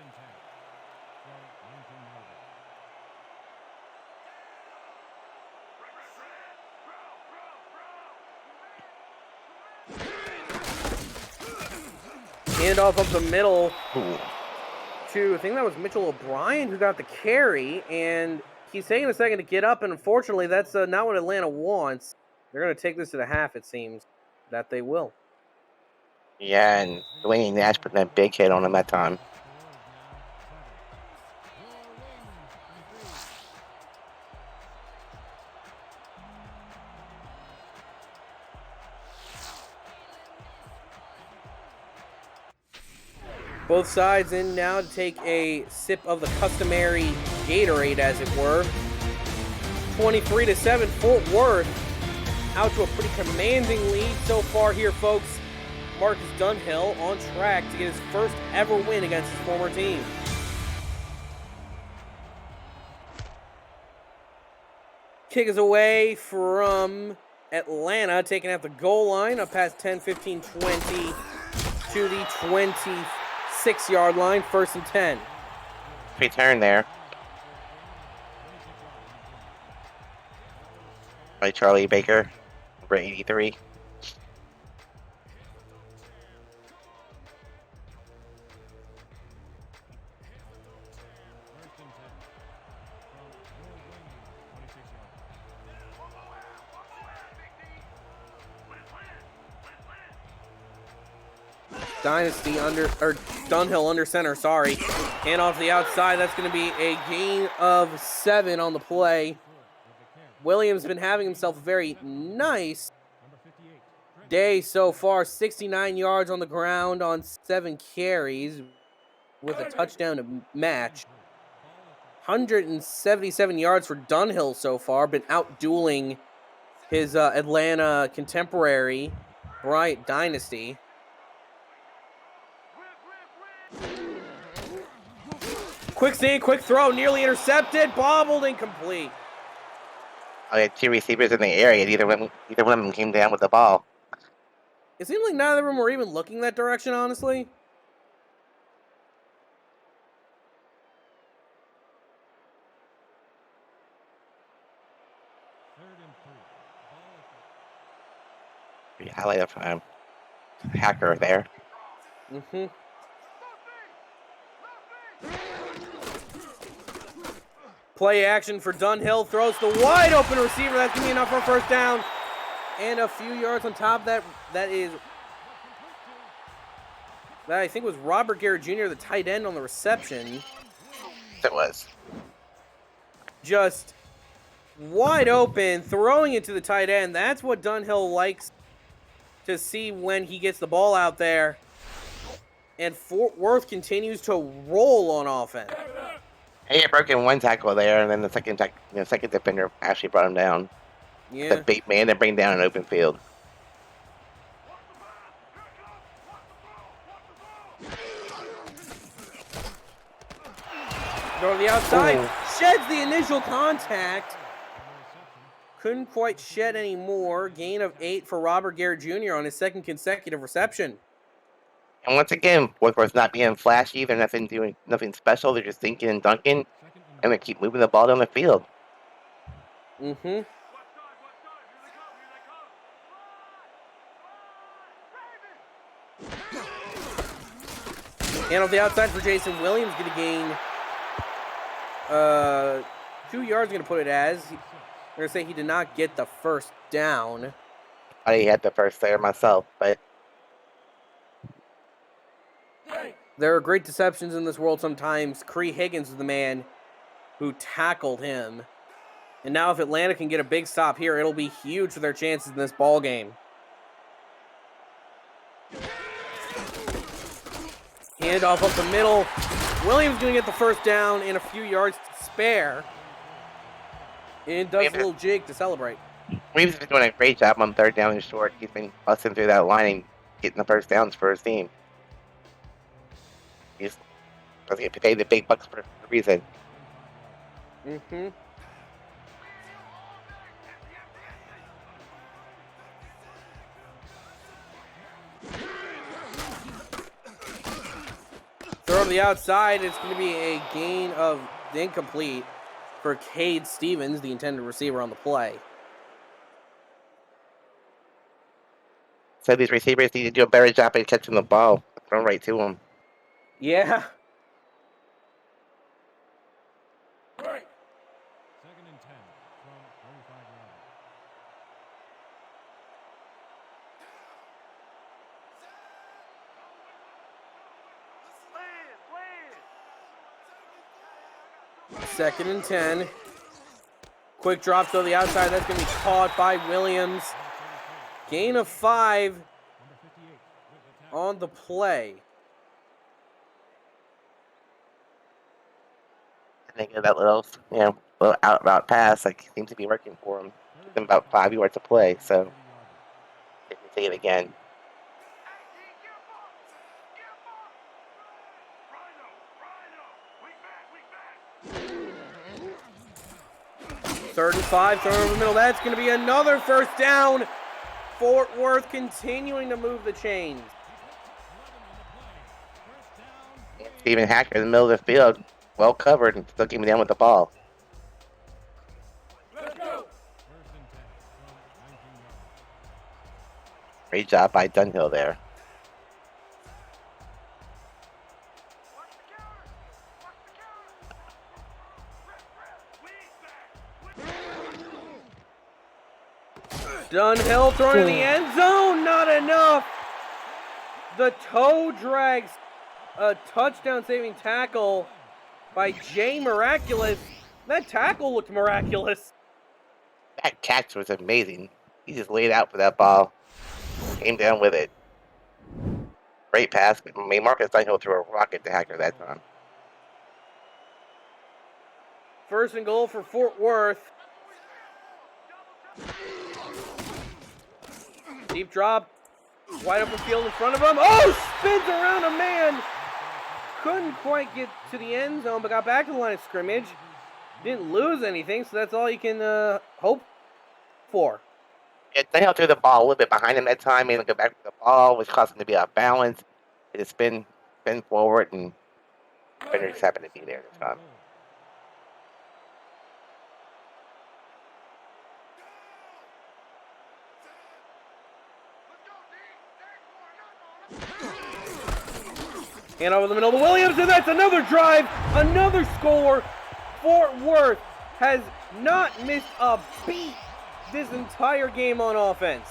S1: Handoff up the middle
S2: Ooh.
S1: to, I think that was Mitchell O'Brien who got the carry, and he's taking a second to get up, and unfortunately that's not what Atlanta wants. They're going to take this to the half, it seems. That they will.
S2: Yeah, and Dwayne Nash put that big hit on him that time.
S1: Both sides in now to take a sip of the customary Gatorade, as it were. 23-7, Fort Worth out to a pretty commanding lead so far here, folks. Marcus Dunhill on track to get his first ever win against his former team. Kick is away from Atlanta, taking out the goal line up past 10, 15, 20 to the 26-yard line, 1st and 10.
S2: Return there by Charlie Baker, number 83.
S1: Dunhill under center, sorry. And off the outside, that's going to be a gain of 7 on the play. Williams been having himself a very nice day so far. 69 yards on the ground on 7 carries with a touchdown to match. 177 yards for Dunhill so far. Been out-dueling his Atlanta contemporary, Bryant Dynasty. Quick sneak, quick throw, nearly intercepted, bobbled, incomplete.
S2: I had 2 receivers in the area, and either one of them came down with the ball.
S1: It seemed like neither of them were even looking that direction, honestly.
S2: Highlight of Hacker there.
S1: Mm-hmm. Play action for Dunhill, throws the wide open receiver. That's going to be enough for a first down. And a few yards on top of that, that I think was Robert Garrett Jr., the tight end on the reception.
S2: It was.
S1: Just wide open, throwing it to the tight end. That's what Dunhill likes to see when he gets the ball out there. And Fort Worth continues to roll on offense.
S2: He had broken 1 tackle there, and then the second defender actually brought him down.
S1: Yeah.
S2: The big man to bring down an open field.
S1: Go to the outside.
S2: Ooh.
S1: Sheds the initial contact. Couldn't quite shed any more. Gain of 8 for Robert Garrett Jr. on his 2nd consecutive reception.
S2: And once again, Woodworth's not being flashy. They're doing nothing special. They're just thinking and dunking, and they keep moving the ball down the field.
S1: Mm-hmm. And on the outside for Jason Williams, going to gain 2 yards, going to put it as. I'm going to say he did not get the first down.
S2: I had the first there myself, but
S1: there are great deceptions in this world sometimes. Cree Higgins is the man who tackled him. And now if Atlanta can get a big stop here, it'll be huge for their chances in this ball game. Handoff up the middle. Williams going to get the first down and a few yards to spare. And does a little jig to celebrate.
S2: Reeves been doing a great job on 3rd down and short. He's been busting through that line and getting the first downs for his team. He's going to get paid the big bucks for a reason.
S1: Mm-hmm. Throw to the outside. It's going to be a gain of incomplete for Cade Stevens, the intended receiver on the play.
S2: So these receivers need to do a better job at catching the ball. Run right to him.
S1: Yeah.
S3: Right. 2nd and 10 from 35 yards.
S1: Second and 10. Quick drop to the outside. That's going to be caught by Williams. Gain of 5
S3: Number 58 with the tackle.
S1: on the play.
S2: I think that little out route pass seems to be working for him. Took him about 5 yards to play, so they can see it again.
S1: Third and 5, thrown over the middle. That's going to be another first down. Fort Worth continuing to move the chains.
S2: Stephen Hacker in the middle of the field, well covered, and still came down with the ball.
S3: Let's go. 1st and 10 from 19 yards.
S2: Great job by Dunhill there.
S1: Dunhill throwing in the end zone. Not enough. The toe drags a touchdown saving tackle by Jay Miraculous. That tackle looked miraculous.
S2: That catch was amazing. He just laid out for that ball. Came down with it. Great pass. I mean, Marcus Dunhill threw a rocket to Hacker that time.
S1: First and goal for Fort Worth. Deep drop. Wide open field in front of him. Oh, spins around a man. Couldn't quite get to the end zone, but got back to the line of scrimmage. Didn't lose anything, so that's all you can hope for.
S2: Yeah, Dunhill threw the ball a little bit behind him that time, made him go back to the ball, which caused him to be off balance. It just spin forward, and defender just happened to be there this time.
S1: And over the middle to Williams, and that's another drive, another score. Fort Worth has not missed a beat this entire game on offense.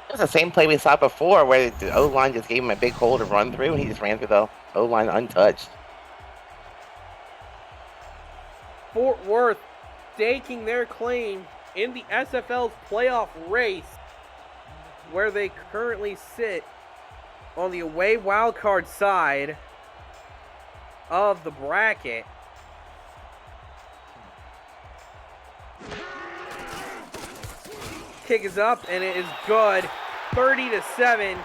S2: It was the same play we saw before where the O-line just gave him a big hole to run through, and he just ran through the O-line untouched.
S1: Fort Worth staking their claim in the SFL's playoff race, where they currently sit on the away wildcard side of the bracket. Kick is up, and it is good. 30-7,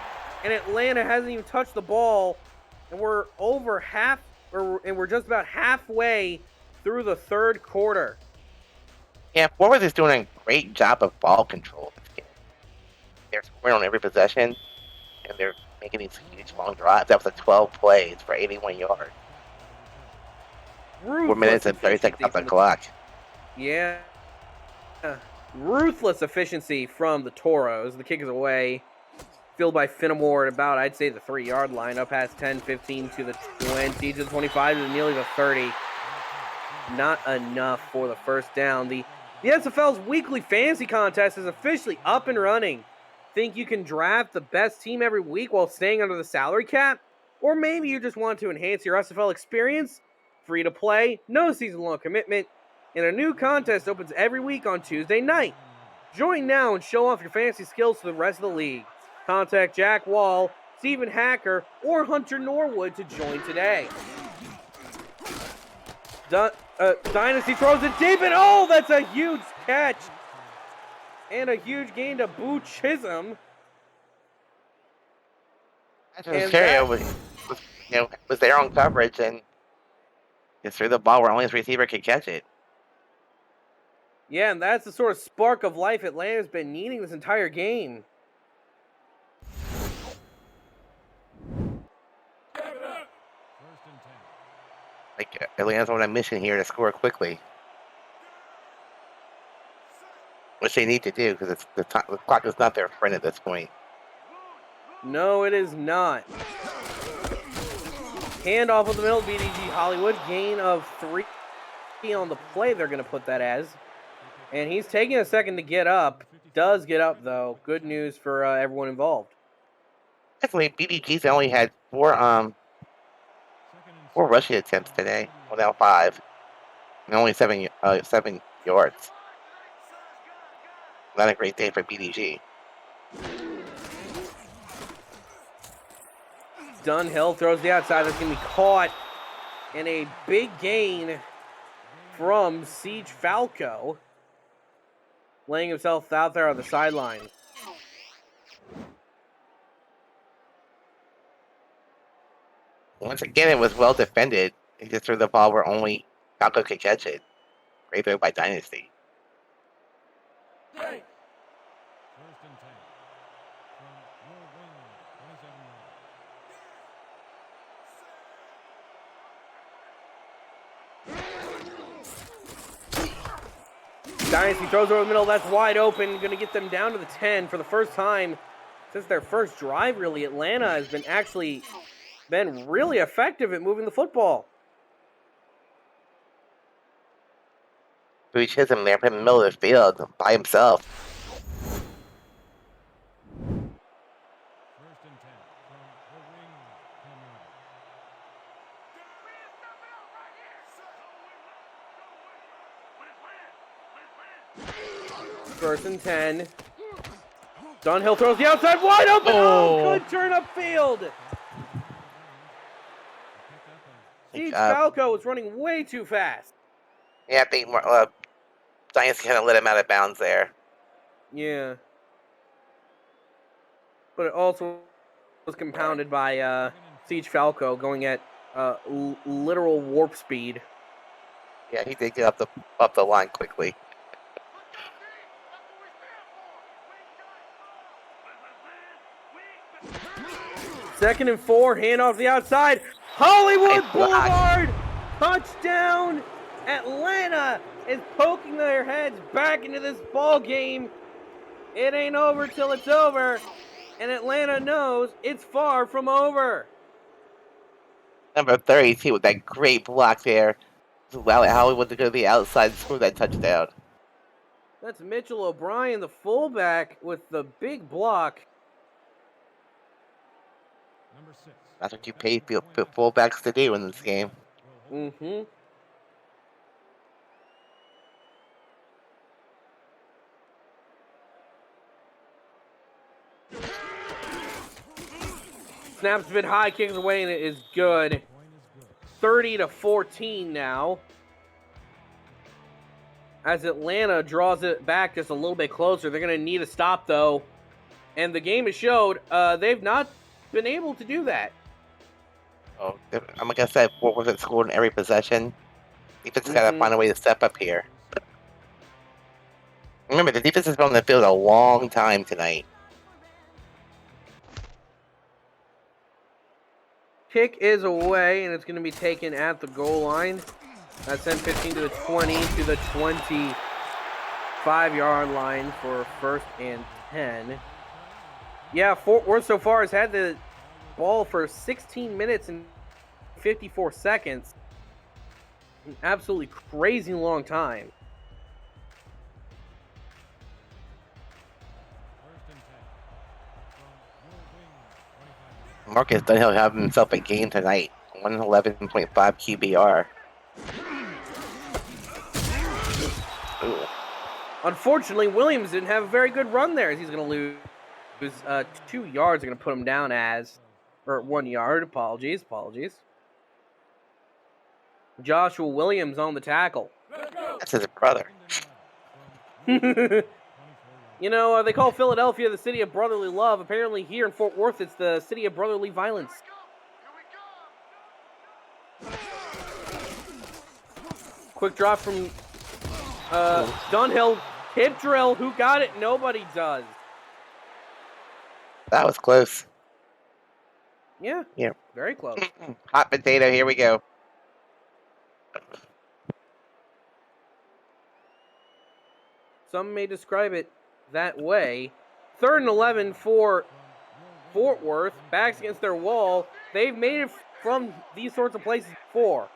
S1: and Atlanta hasn't even touched the ball, and we're we're just about halfway through the third quarter.
S2: Yeah, Fort Worth is doing a great job of ball control this game. They're scoring on every possession, and they're making these huge long drives. That was 12 plays for 81 yards. 4 minutes and 30 seconds off the clock.
S1: Yeah. Ruthless efficiency from the Toros. The kick is away. Filled by Finnemore at about, I'd say, the 3-yard line. Up past 10, 15 to the 20, to the 25, to nearly the 30. Not enough for the first down. The SFL's weekly fantasy contest is officially up and running. Think you can draft the best team every week while staying under the salary cap? Or maybe you just want to enhance your SFL experience? Free to play, no season-long commitment, and a new contest opens every week on Tuesday night. Join now and show off your fantasy skills to the rest of the league. Contact Jack Wall, Stephen Hacker, or Hunter Norwood to join today. Dynasty throws it deep, and oh, that's a huge catch. And a huge gain to Boo Chisholm.
S2: Ontario was there on coverage and just threw the ball where only his receiver could catch it.
S1: Yeah, and that's the sort of spark of life Atlanta's been needing this entire game.
S2: Like Atlanta's on a mission here to score quickly, which they need to do because the clock is not their friend at this point.
S1: No, it is not. Handoff with the middle, BDG Hollywood. Gain of 3 on the play, they're going to put that as. And he's taking a second to get up. Does get up, though. Good news for everyone involved.
S2: Actually, BBG's only had four rushing attempts today. Well, now 5. And only 7 yards. Not a great day for BDG.
S1: Dunhill throws the outside. That's going to be caught. And a big gain from Siege Falco. Laying himself out there on the sideline.
S2: Once again, it was well defended. He just threw the ball where only Falco could catch it. Great throw by Dynasty.
S3: First and 10. From your wing, 27 yards.
S1: Dynasty throws over the middle. That's wide open. Going to get them down to the 10 for the first time since their first drive, really. Atlanta has been really effective at moving the football.
S2: Booch hits him there in the middle of the field by himself.
S3: First and 10. From your wing, 10 yards.
S1: First and 10. Dunhill throws the outside wide open. Oh, good turn upfield. Siege Falco was running way too fast.
S2: Yeah, I think Dynasty kind of let him out of bounds there.
S1: Yeah. But it also was compounded by Siege Falco going at literal warp speed.
S2: Yeah, he did get up the line quickly.
S1: Second and 4, handoff the outside. Hollywood Boulevard, touchdown. Atlanta is poking their heads back into this ball game. It ain't over till it's over, and Atlanta knows it's far from over.
S2: Number 32 with that great block there. Allowed Hollywood to go to the outside and score that touchdown.
S1: That's Mitchell O'Brien, the fullback, with the big block.
S3: Number 6.
S2: That's what you pay fullbacks to do in this game.
S1: Mm-hmm. Snaps a bit high, kicks away, and it is good. 30-14 now. As Atlanta draws it back just a little bit closer. They're going to need a stop, though. And the game has showed they've not been able to do that.
S2: Oh, I'm like I said, Fort Worth scored in every possession. Defense got to find a way to step up here. Remember, the defense has been on the field a long time tonight.
S1: Kick is away, and it's going to be taken at the goal line. That's sent 15 to the 20 to the 25-yard line for first and 10. Yeah, Fort Worth so far has had the ball for 16 minutes and 54 seconds. An absolutely crazy long time.
S2: Marcus Dunhill having himself a game tonight. 111.5 QBR. Ooh.
S1: Unfortunately, Williams didn't have a very good run there, as he's going to lose 2 yards. They're going to put him down as, or 1 yard. Apologies. Joshua Williams on the tackle.
S2: That's his brother.
S1: You know, they call Philadelphia the city of brotherly love. Apparently here in Fort Worth, it's the city of brotherly violence. Quick drop from Dunhill. Hip drill. Who got it? Nobody does.
S2: That was close.
S1: Yeah. Very close.
S2: Hot potato, here we go.
S1: Some may describe it that way. 3rd and 11 for Fort Worth, backs against their wall. They've made it from these sorts of places before.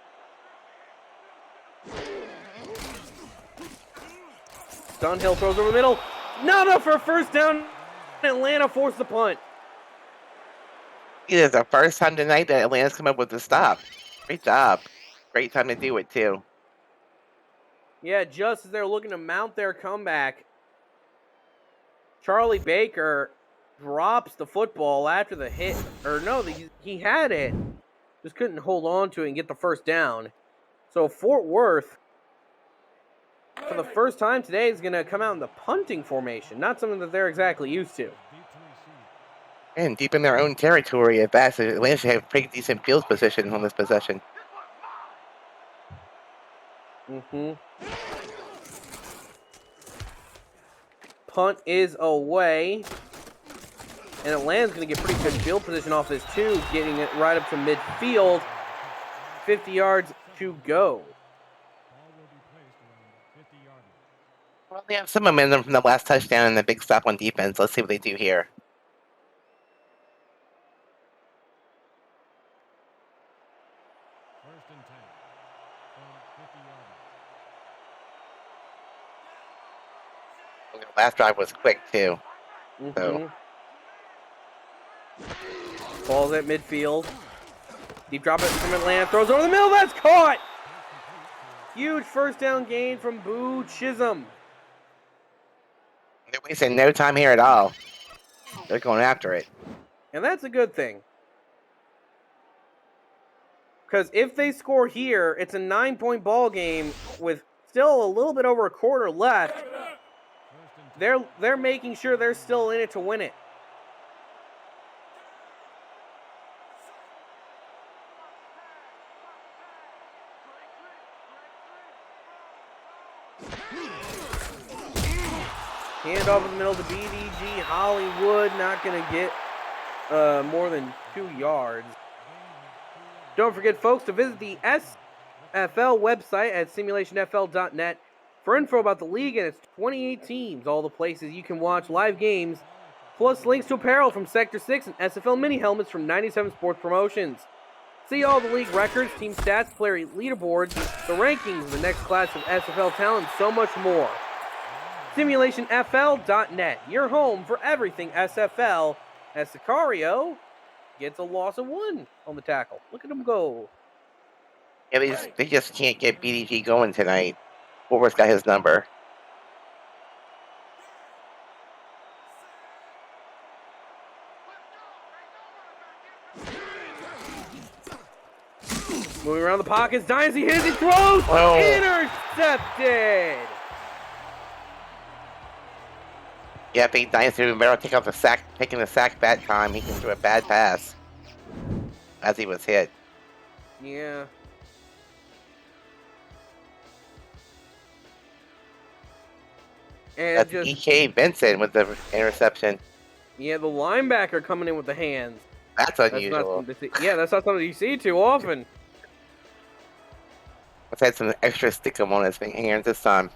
S1: Dunhill throws over the middle. Not enough for a first down. Atlanta forced the punt.
S2: It is the first time tonight that Atlanta's come up with a stop. Great job. Great time to do it, too.
S1: Yeah, just as they're looking to mount their comeback, Charlie Baker drops the football after the hit. Or no, he had it. Just couldn't hold on to it and get the first down. So Fort Worth, for the first time today, is going to come out in the punting formation. Not something that they're exactly used to.
S2: And deep in their own territory at best, Atlanta should have pretty decent field position on this possession.
S1: Punt is away. And Atlanta's going to get pretty good field position off this too, getting it right up to midfield. 50 yards to go.
S2: Well, they have some momentum from the last touchdown and the big stop on defense. Let's see what they do here.
S3: First and 10 from 50 yards.
S2: The last drive was quick, too. So.
S1: Ball's at midfield. Deep drop it from Atlanta. Throws over the middle. That's caught. Huge first down gain from Boo Chisholm.
S2: They're wasting no time here at all. They're going after it.
S1: And that's a good thing. Because if they score here, it's a 9-point ball game with still a little bit over a quarter left. They're making sure they're still in it to win it. Hand off in the middle to BDG. Hollywood not going to get more than 2 yards. Don't forget, folks, to visit the SFL website at simulationfl.net for info about the league and its 28 teams, all the places you can watch live games, plus links to apparel from Sector 6 and SFL mini helmets from 97 Sports Promotions. See all the league records, team stats, player leaderboards, the rankings of the next class of SFL talent, and so much more. SimulationFL.net, your home for everything SFL, as Sicario gets a loss of 1 on the tackle. Look at him go.
S2: Yeah, they just can't get BDG going tonight. Forward's got his number.
S1: Moving around the pockets, Dynasty hits, he throws, intercepted.
S2: Yeah, I think Dynasty better take off the sack, taking the sack that time. He can throw a bad pass as he was hit.
S1: Yeah. And
S2: That's
S1: just
S2: E.K. Vincent with the interception.
S1: yeah, the linebacker coming in with the hands.
S2: That's unusual.
S1: That's not something you see too often.
S2: Let's add some extra stickum on his hands this time.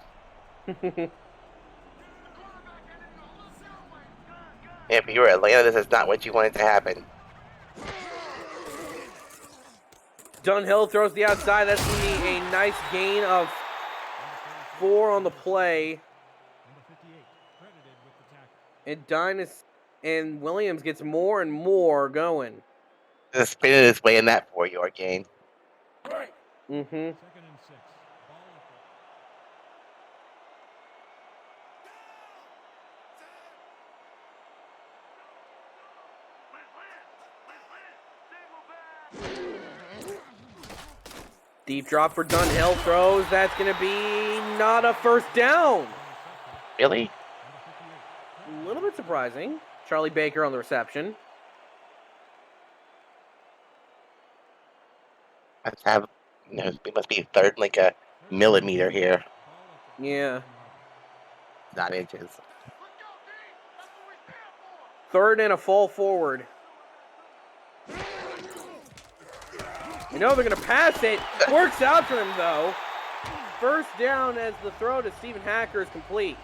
S2: If you were Atlanta, this is not what you wanted to happen.
S1: Dunhill throws the outside. That's going to be a nice gain of 4 on the play. And Williams gets more and more going.
S2: Just spinning his way in that 4-yard gain.
S3: Second and 6.
S1: Deep drop for Dunhill. Throws. That's going to be not a first down.
S2: Really?
S1: A little bit surprising. Charlie Baker on the reception.
S2: Let's have, it must be third, like a millimeter here,
S1: Yeah.
S2: not inches.
S1: 3rd and a fall forward. You know they're going to pass it. Works out for them, though. First down as the throw to Stephen Hacker is complete.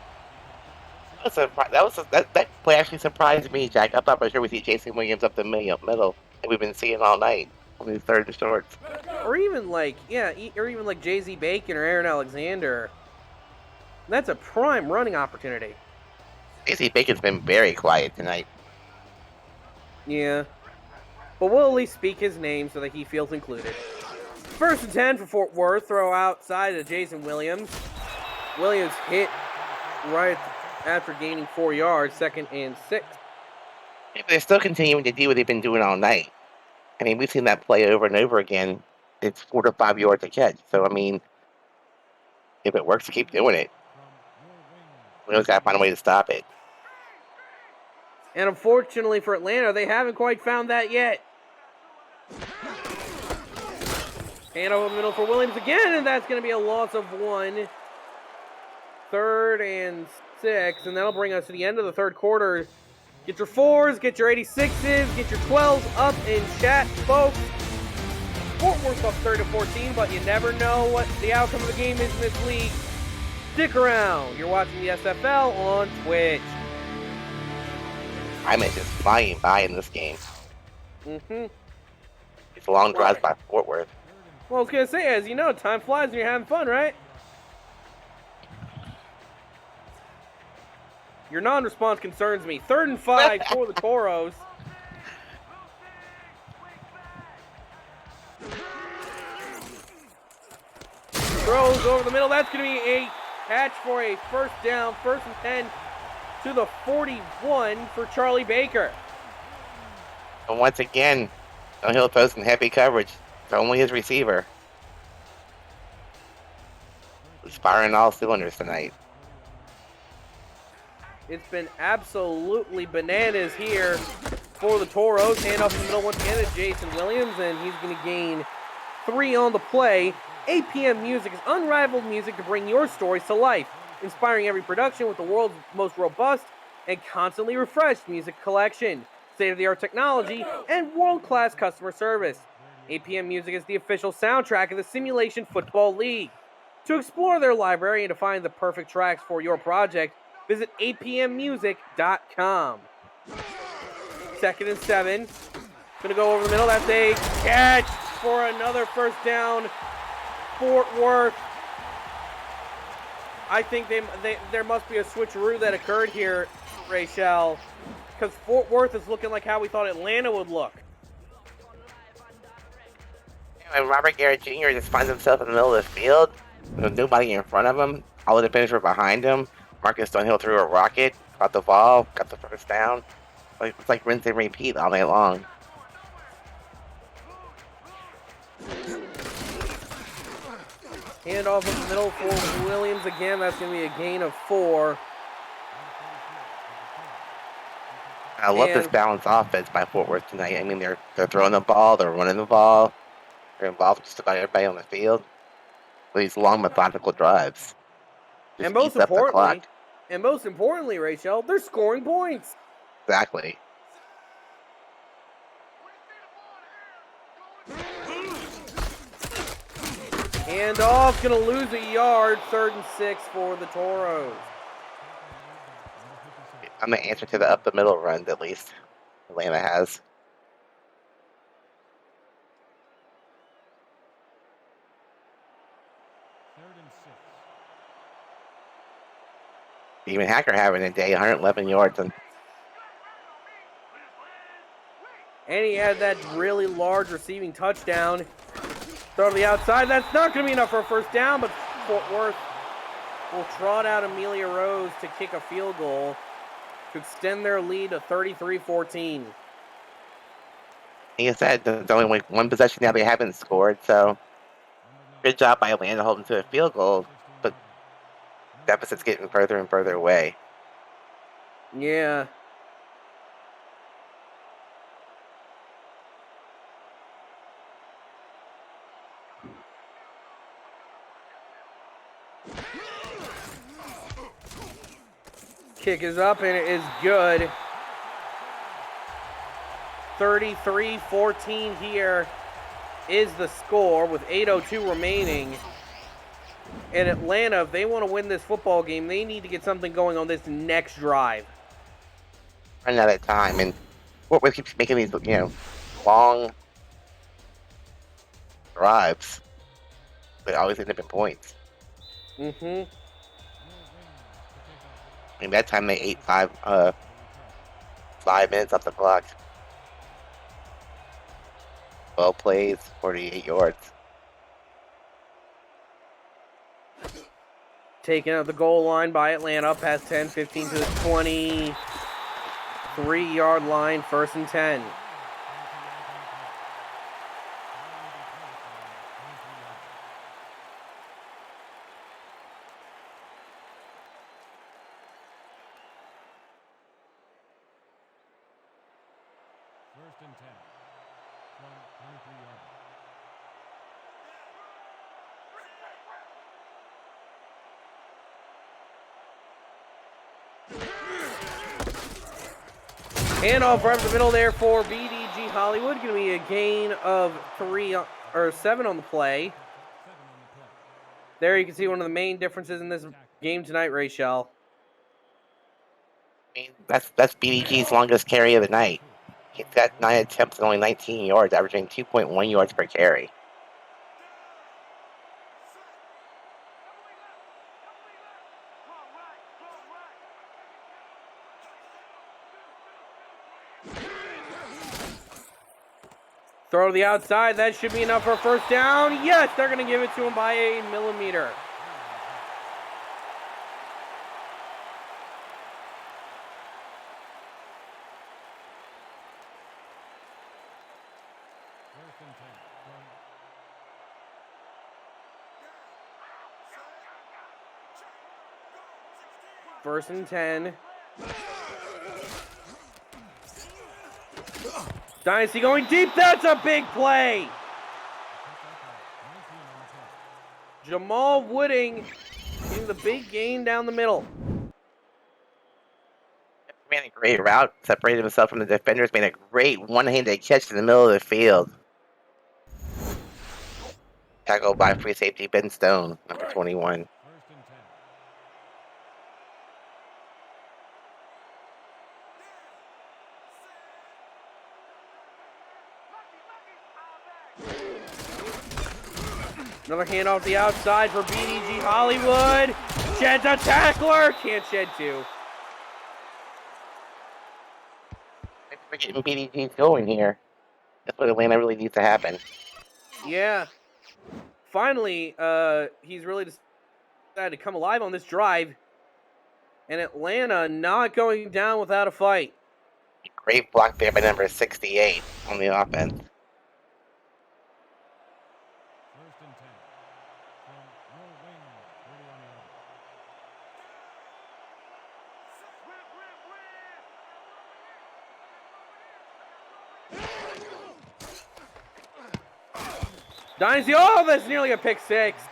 S2: That play actually surprised me, Jack. I thought for sure we'd see Jason Williams up the middle, and we've been seeing all night on these third and shorts.
S1: Or even like, yeah, or even like Jay-Z Bacon or Aaron Alexander. That's a prime running opportunity.
S2: AC Bacon's been very quiet tonight.
S1: Yeah. But we'll at least speak his name so that he feels included. 1st and 10 for Fort Worth. Throw outside to Jason Williams. Williams hit right after gaining 4 yards. 2nd and 6.
S2: Yeah, but they're still continuing to do what they've been doing all night. I mean, we've seen that play over and over again. It's 4 to 5 yards a catch. So, I mean, if it works, keep doing it. We always got to find a way to stop it.
S1: And unfortunately for Atlanta, they haven't quite found that yet. Hand over the middle for Williams again, and that's going to be a loss of 1. 3rd and 6, and that'll bring us to the end of the third quarter. Get your 4s, get your 86s, get your 12s up in chat, folks. Fort Worth up 30-14, but you never know what the outcome of the game is in this league. Stick around. You're watching the SFL on Twitch.
S2: I'm just flying by in this game.
S1: Mm-hmm.
S2: It's long drives by Fort Worth.
S1: Well, I was going to say, as you know, time flies when you're having fun, right? Your non-response concerns me. 3rd and 5 for the Toros. Throws over the middle. That's going to be a catch for a first down. 1st and 10 to the 41 for Charlie Baker.
S2: And once again, Hill throws in heavy coverage. It's only his receiver. He's firing all cylinders tonight.
S1: It's been absolutely bananas here for the Toros. Hand off in the middle once again to Jason Williams, and he's going to gain 3 on the play. APM Music is unrivaled music to bring your stories to life, inspiring every production with the world's most robust and constantly refreshed music collection, state-of-the-art technology, and world-class customer service. APM Music is the official soundtrack of the Simulation Football League. To explore their library and to find the perfect tracks for your project, visit apmmusic.com. 2nd and 7. Gonna go over the middle. That's a catch for another first down. Fort Worth. I think there must be a switcheroo that occurred here, Rachel, because Fort Worth is looking like how we thought Atlanta would look.
S2: And Robert Garrett Jr. just finds himself in the middle of the field with nobody in front of him. All the defenders were behind him. Marcus Dunhill threw a rocket, caught the ball, got the first down. It's like rinse and repeat all night long.
S1: Hand off in the middle for Williams again. That's going to be a gain of 4.
S2: I love this balanced offense by Fort Worth tonight. I mean, they're throwing the ball, they're running the ball, they're involved with just about everybody on the field with these long methodical drives.
S1: And most importantly, Rachel, they're scoring points.
S2: Exactly.
S1: Hand off, gonna lose a yard. 3rd and 6 for the Toros.
S2: I'm the answer to the up the middle run, at least Atlanta has. Even Hacker having a day, 111 yards. And
S1: he had that really large receiving touchdown. Throw to the outside. That's not going to be enough for a first down, but Fort Worth will trot out Amelia Rose to kick a field goal to extend their lead to 33-14.
S2: like I said, there's only like one possession now they haven't scored, so good job by Atlanta holding to a field goal, but deficit's getting further and further away.
S1: Yeah. Kick is up and it is good. 33-14 here is the score with 8:02 remaining. And Atlanta, if they want to win this football game, they need to get something going on this next drive.
S2: Running out of time, and Fort Worth keeps making these, long drives, but always end up in points.
S1: Mm-hmm.
S2: I mean, that time they ate 5 minutes off the clock. 12 plays, 48 yards.
S1: Taken at the goal line by Atlanta, past 10, 15 to the 23-yard line, 1st and 10.
S3: First and 10. From 23 yards.
S1: Handoff right up the middle there for BDG Hollywood. Going to be a gain of 7 on the play. There you can see one of the main differences in this game tonight, Rachel.
S2: I mean, that's BDG's longest carry of the night. He's got 9 attempts and only 19 yards, averaging 2.1 yards per carry.
S1: Throw to the outside. That should be enough for a 1st down. Yes, they're going to give it to him by a millimeter.
S3: First and 10. From
S1: 1st and 10. Dynasty going deep. That's a big play. Jamal Wooding getting the big gain down the middle.
S2: Ran a great route, separated himself from the defenders, made a great one-handed catch in the middle of the field. Tackled by free safety Ben Stone, number 21.
S3: First and 10.
S1: Another hand off the outside for BDG Hollywood. Sheds a tackler. Can't shed 2.
S2: We're getting BDG's going here. That's what Atlanta really needs to happen.
S1: Yeah. Finally, he's really decided to come alive on this drive. And Atlanta not going down without a fight.
S2: Great block there by number 68 on the offense.
S3: First and 10. From your wing, 31 yards.
S1: Dynasty, oh, that's nearly a pick 6.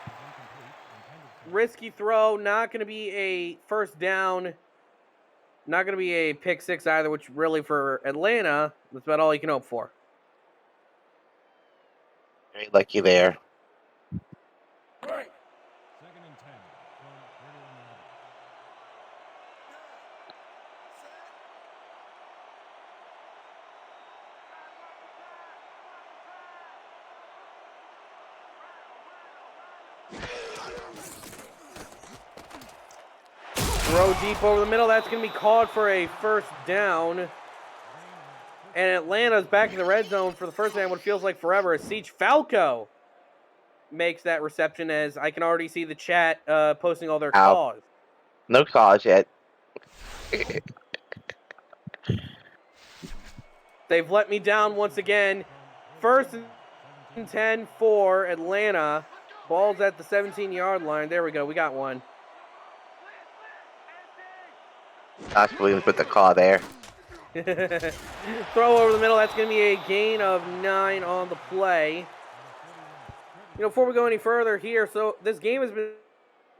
S1: Risky throw, not going to be a 1st down. Not going to be a pick 6 either, which really for Atlanta, that's about all you can hope for.
S2: Very lucky there.
S3: 2nd and 10. From 31 yards.
S1: Throw deep over the middle. That's going to be called for a 1st down. And Atlanta's back in the red zone for the first time, what feels like forever. As Siege Falco makes that reception, as I can already see the chat posting all their calls.
S2: No calls yet.
S1: They've let me down once again. 1st and 10 for Atlanta. Ball's at the 17-yard line. There we go. We got one.
S2: Josh Williams with the call there.
S1: Throw over the middle. That's going to be a gain of 9 on the play. Before we go any further here, so this game has been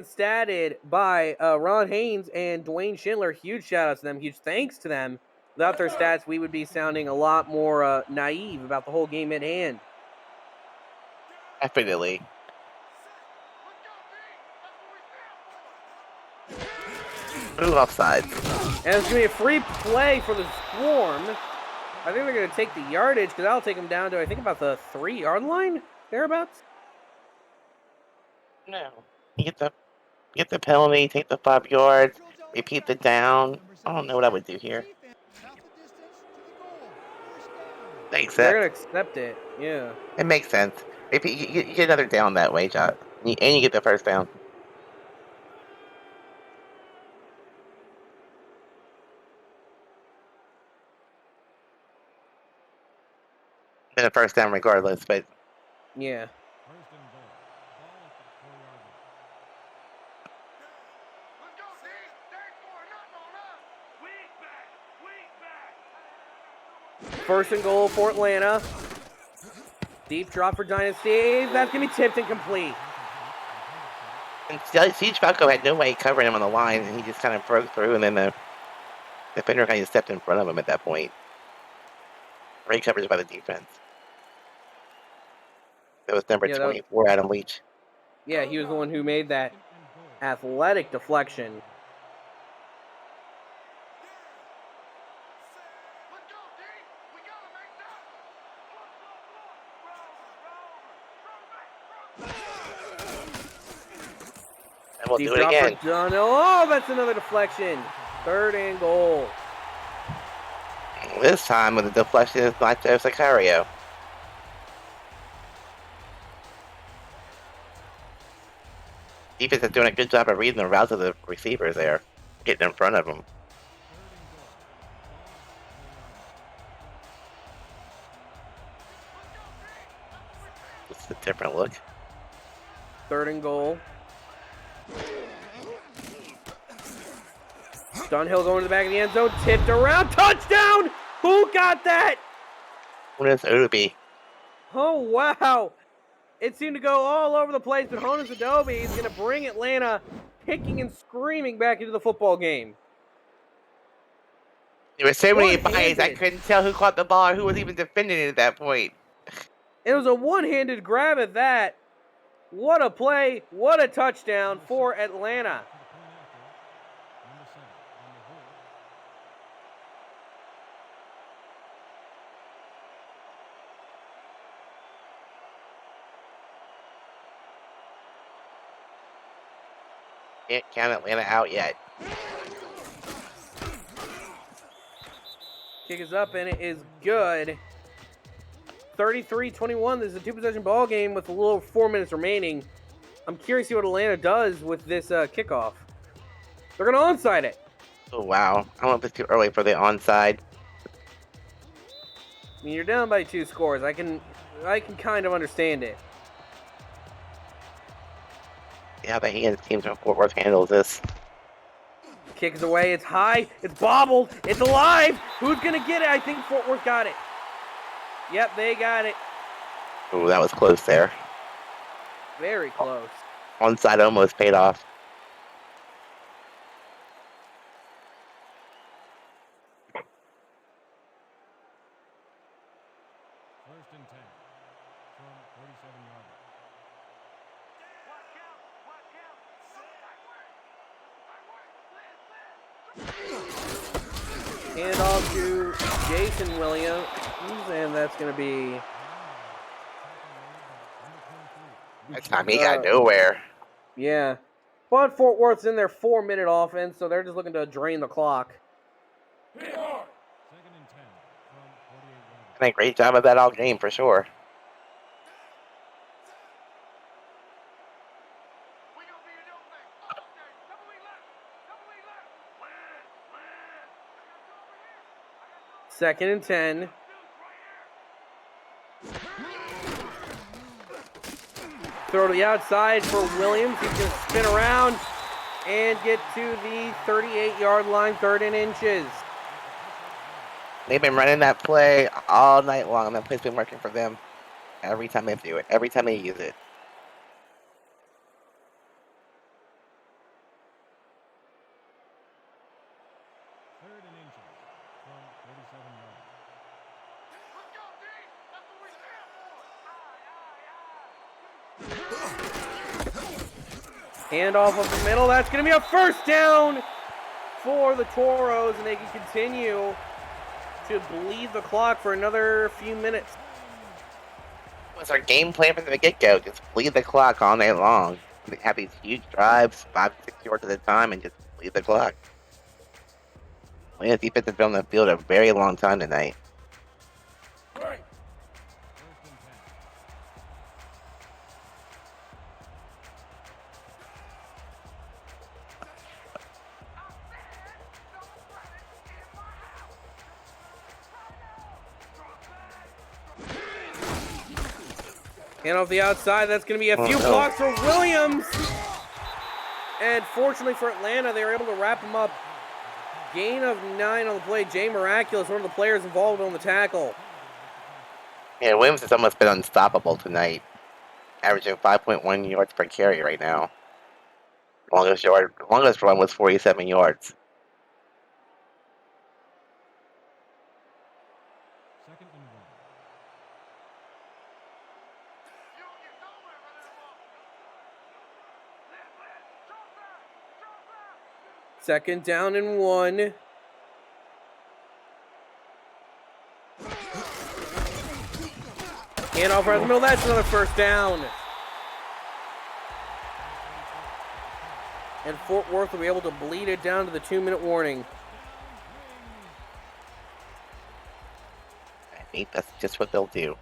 S1: statted by Ron Haynes and Dwayne Schindler. Huge shout out to them. Huge thanks to them. Without their stats, we would be sounding a lot more naive about the whole game at hand.
S2: Definitely. Ooh, offsides.
S1: And it's going to be a free play for the Swarm. I think they're going to take the yardage because that'll take them down to, I think, about the 3-yard line, thereabouts.
S2: No. You get the penalty, take the 5 yards, repeat the down. I don't know what I would do here. Makes
S1: They're
S2: sense.
S1: going to accept it, yeah.
S2: It makes sense. Repeat, you get another down that way, Josh. And you get the first down. Been a first down regardless, but
S1: Yeah.
S3: First and goal. Ball at the 4-yard line.
S1: First and goal for Atlanta. Deep drop for Dynasty. That's going to be tipped and complete.
S2: and Siege Falco had no way covering him on the line, and he just kind of broke through, and then the defender kind of stepped in front of him at that point. Great coverage by the defense. That was number 24, Adam Leach.
S1: Yeah, he was the one who made that athletic deflection.
S2: And we'll
S1: Deep
S2: do it
S1: drop
S2: again.
S1: for Dunhill. Oh, that's another deflection. Third and goal.
S2: This time with the deflection is Nacho Sicario. Defense is doing a good job of reading the routes of the receivers there, getting in front of them. It's a different look.
S1: Third and goal. Dunhill going to the back of the end zone. Tipped around. Touchdown! Who got that?
S2: What is Ubi?
S1: Oh, wow. It seemed to go all over the place, but Honus Adobe is going to bring Atlanta kicking and screaming back into the football game.
S2: There were so many
S1: One-handed.
S2: buys, I couldn't tell who caught the ball or who was even defending it at that point.
S1: It was a one-handed grab at that. What a play. What a touchdown for Atlanta.
S2: Can't count Atlanta out yet.
S1: Kick is up, and it is good. 33-21. This is a two-possession ball game with a little over 4 minutes remaining. I'm curious to see what Atlanta does with this kickoff. They're going to onside it.
S2: Oh, wow. I don't know if it's too early for the onside.
S1: I mean, you're down by 2 scores. I can kind of understand it.
S2: Yeah, the hands teams from Fort Worth handles this.
S1: Kick is away. It's high. It's bobbled. It's alive. Who's going to get it? I think Fort Worth got it. Yep, they got it.
S2: Ooh, that was close there.
S1: Very close.
S2: Onside almost paid off.
S3: First and 10 from 47-yard line.
S1: Hand off to Jason Williams, and that's going to be...
S2: That time he got nowhere.
S1: Yeah. But Fort Worth's in their 4-minute offense, so they're just looking to drain the clock.
S3: Second and 10 from 48 yards.
S2: I think great job of that all game for sure.
S1: Second and 10. Throw to the outside for Williams. He's going to spin around and get to the 38-yard line, 3rd and inches.
S2: They've been running that play all night long. That play's been working for them every time they do it, every time they use it.
S3: Third and inches from 37 yards.
S1: Hand off of the middle. That's going to be a first down for the Toros, and they can continue to bleed the clock for another few minutes.
S2: What's our game plan from the get-go? Just bleed the clock all night long. We have these huge drives, 5 to 6 yards at a time, and just bleed the clock. Atlanta's defense has been on the field a very long time tonight.
S1: And off the outside, that's going to be a few blocks for Williams. And fortunately for Atlanta, they were able to wrap him up. Gain of 9 on the play. Jay Miraculous, one of the players involved on the tackle.
S2: Yeah, Williams has almost been unstoppable tonight, averaging 5.1 yards per carry right now. Longest run was 47 yards.
S3: Second and 1.
S1: Second down and 1. And off right in the middle, that's another first down. And Fort Worth will be able to bleed it down to the 2-minute warning.
S2: I think that's just what they'll do.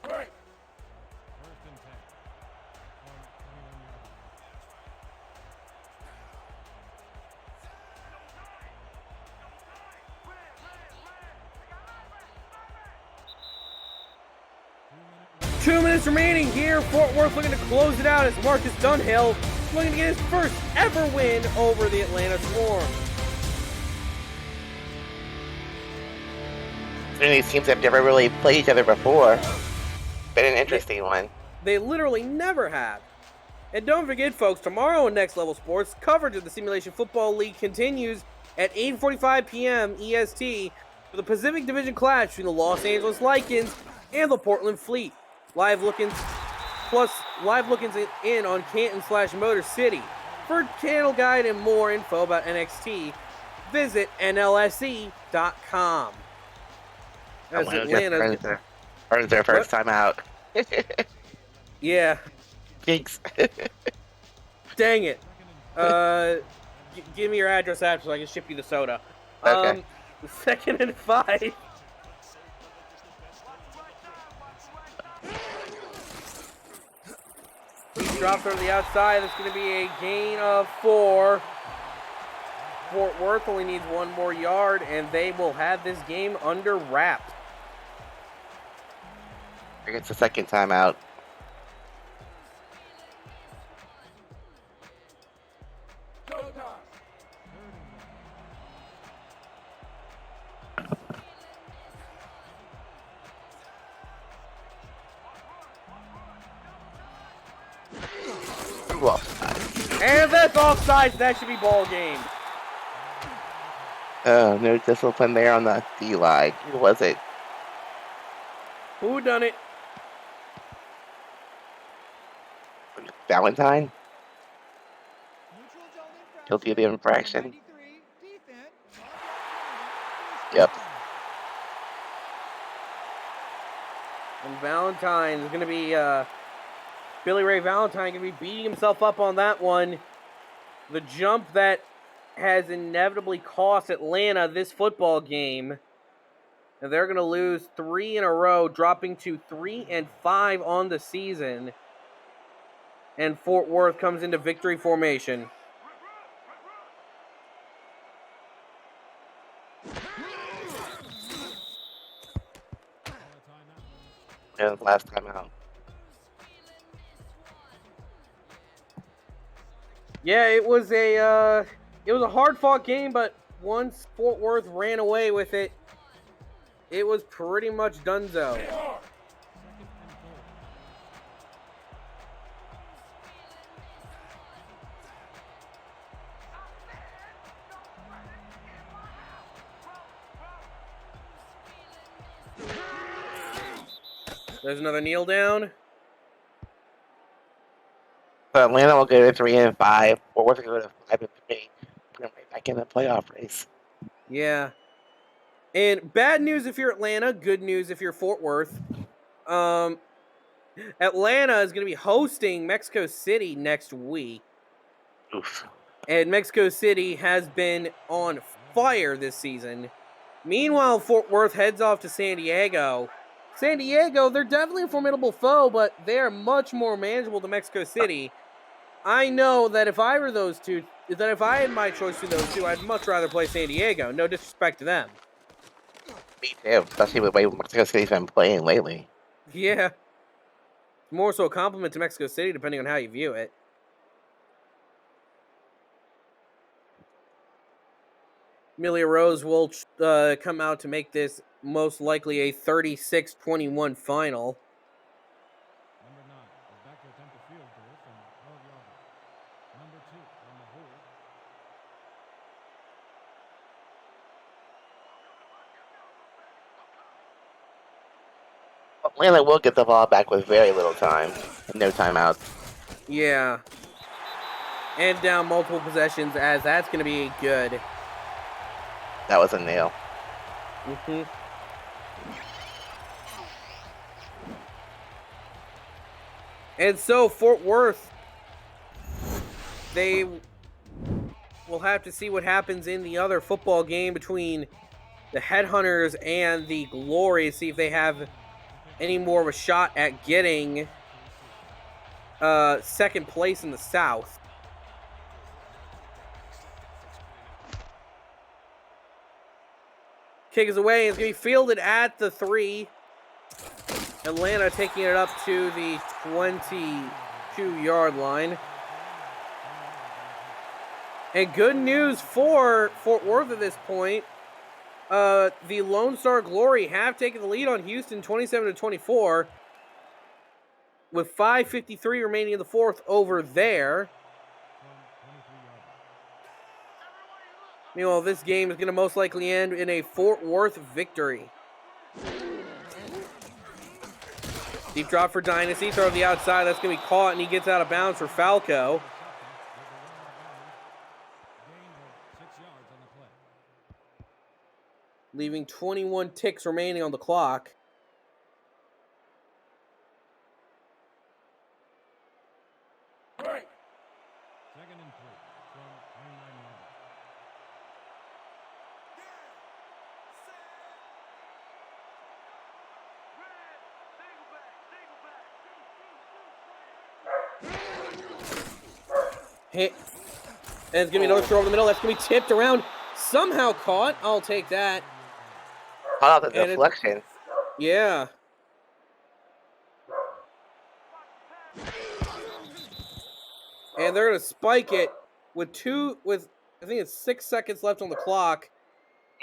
S3: First and 10. From 21 yards.
S1: Two minutes remaining here. Fort Worth looking to close it out as Marcus Dunhill looking to get his first ever win over the Atlanta Swarm.
S2: These teams have never really played each other before. Been an interesting one.
S1: They literally never have. And don't forget, folks, tomorrow on Next Level Sports, coverage of the Simulation Football League continues at 8:45 p.m. EST with a Pacific Division clash between the Los Angeles Lycans and the Portland Fleet. Live look-ins in on Canton/Motor City. For channel guide and more info about NXT, visit NLSE.com. As Atlanta
S2: Earns their first time out.
S1: Yeah.
S2: Jinx.
S1: Dang it. Give me your address after so I can ship you the soda.
S2: Okay.
S1: 2nd and 5. He drops over the outside. That's going to be a gain of 4. Fort Worth only needs 1 more yard, and they will have this game under wraps.
S2: It's the second time out.
S1: And that's offside. That should be ball game.
S2: Oh, no discipline there on the D-line. Who was it?
S1: Who done it?
S2: Valentine? Guilty of the infraction. Yep.
S1: And Valentine is going to be, Billy Ray Valentine going to be beating himself up on that one. The jump that has inevitably cost Atlanta this football game. And they're going to lose 3 in a row, dropping to 3-5 on the season. And Fort Worth comes into victory formation.
S2: Yeah, last time out.
S1: Yeah, it was a hard-fought game, but once Fort Worth ran away with it, it was pretty much donezo. There's another kneel down.
S2: So Atlanta will go to 3-5. Fort Worth will go to 5-3. Put them right back in the playoff race.
S1: Yeah. And bad news if you're Atlanta, good news if you're Fort Worth. Atlanta is going to be hosting Mexico City next week.
S2: Oof.
S1: And Mexico City has been on fire this season. Meanwhile, Fort Worth heads off to San Diego. San Diego, they're definitely a formidable foe, but they're much more manageable than Mexico City. I know that if I were those two, that if I had my choice between those two, I'd much rather play San Diego. No disrespect to them.
S2: Me too, especially with the way Mexico City's been playing lately.
S1: Yeah. More so a compliment to Mexico City, depending on how you view it. Amelia Rose will come out to make this most likely a 36-21 final.
S3: Number 9 is back to attempt a field goal from 12 yards. Number 2 on the hold.
S2: Atlanta will get the ball back with very little time. No timeouts.
S1: Yeah. And down multiple possessions, as that's going to be good.
S2: That was a nail.
S1: Mm-hmm. And so Fort Worth, they will have to see what happens in the other football game between the Headhunters and the Glory, see if they have any more of a shot at getting second place in the South. Kick is away, and it's going to be fielded at the 3. Atlanta taking it up to the 22-yard line. And good news for Fort Worth at this point. The Lone Star Glory have taken the lead on Houston 27-24 with 5:53 remaining in the fourth over there. Meanwhile, this game is going to most likely end in a Fort Worth victory. Deep drop for Dynasty. Throw to the outside. That's going to be caught, and he gets out of bounds for Falco. Leaving 21 ticks remaining on the clock.
S3: Second and 3 from 29 yards.
S1: Hit. And it's going to be another throw over the middle. That's going to be tipped around. Somehow caught. I'll take that.
S2: Caught out the deflection.
S1: Yeah. And they're going to spike it with I think it's 6 seconds left on the clock.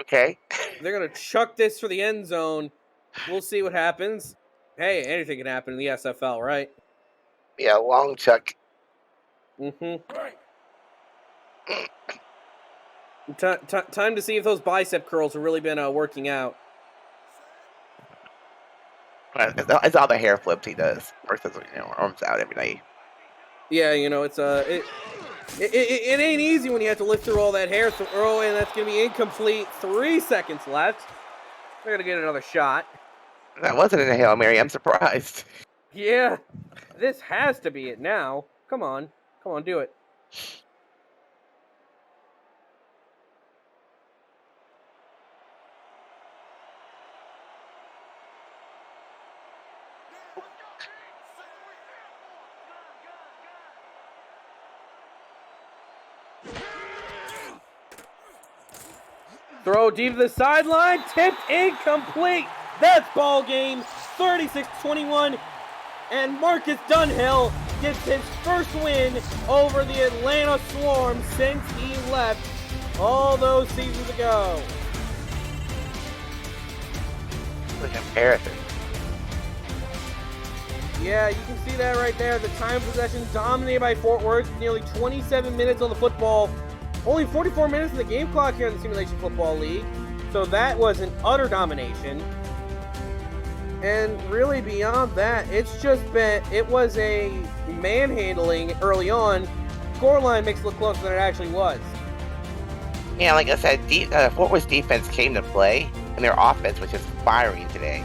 S2: Okay.
S1: They're going to chuck this for the end zone. We'll see what happens. Hey, anything can happen in the SFL, right?
S2: Yeah, long chuck.
S1: Mm-hmm. Time to see if those bicep curls have really been working out.
S2: It's all the hair flips he does versus arms out every night.
S1: Yeah, it's it ain't easy when you have to lift through all that hair throw, and that's gonna be incomplete. 3 seconds left. They're gonna get another shot.
S2: That wasn't in a Hail Mary. I'm surprised.
S1: Yeah, this has to be it now. Come on, do it. Throw deep to the sideline, tipped, incomplete. That's ball game, 36-21. And Marcus Dunhill gets his first win over the Atlanta Swarm since he left all those seasons ago.
S2: The comparison.
S1: Yeah, you can see that right there. The time of possession dominated by Fort Worth. Nearly 27 minutes on the football. Only 44 minutes in the game clock here in the Simulation Football League. So that was an utter domination. And really beyond that, it was a manhandling early on. Scoreline makes it look closer than it actually was.
S2: Yeah, like I said, Fort Worth's defense came to play, and their offense was just firing today.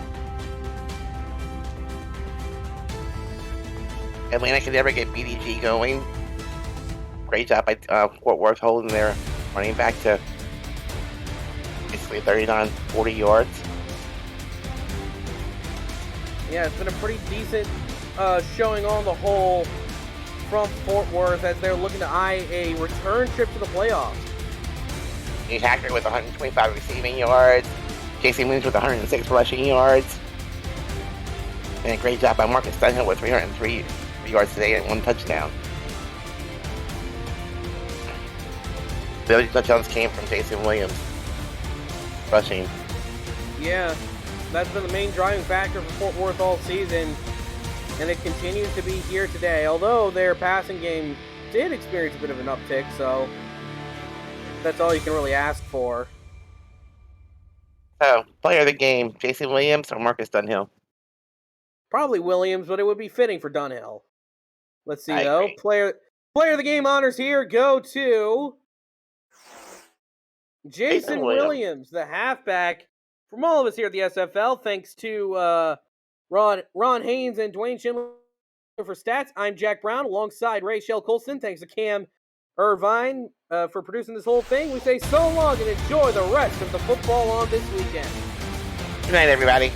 S2: Atlanta could never get BDG going. Great job by Fort Worth holding their running back to basically 39, 40 yards.
S1: Yeah, it's been a pretty decent showing on the whole from Fort Worth as they're looking to eye a return trip to the playoffs.
S2: Nate Hacker with 125 receiving yards. Casey Williams with 106 rushing yards. And a great job by Marcus Dunhill with 303 yards today and 1 touchdown. The other touchdowns came from Jason Williams rushing.
S1: Yeah, that's been the main driving factor for Fort Worth all season, and it continues to be here today. Although their passing game did experience a bit of an uptick, so that's all you can really ask for.
S2: So, player of the game, Jason Williams or Marcus Dunhill?
S1: Probably Williams, but it would be fitting for Dunhill. Let's see,
S2: I
S1: though.
S2: agree.
S1: Player of the game honors here go to Jason Williams, the halfback. From all of us here at the SFL, thanks to Ron Haynes and Dwayne Schindler for stats. I'm Jack Brown alongside Rachel Colson. Thanks to Cam Irvine for producing this whole thing. We say so long and enjoy the rest of the football on this weekend.
S2: Good night, everybody.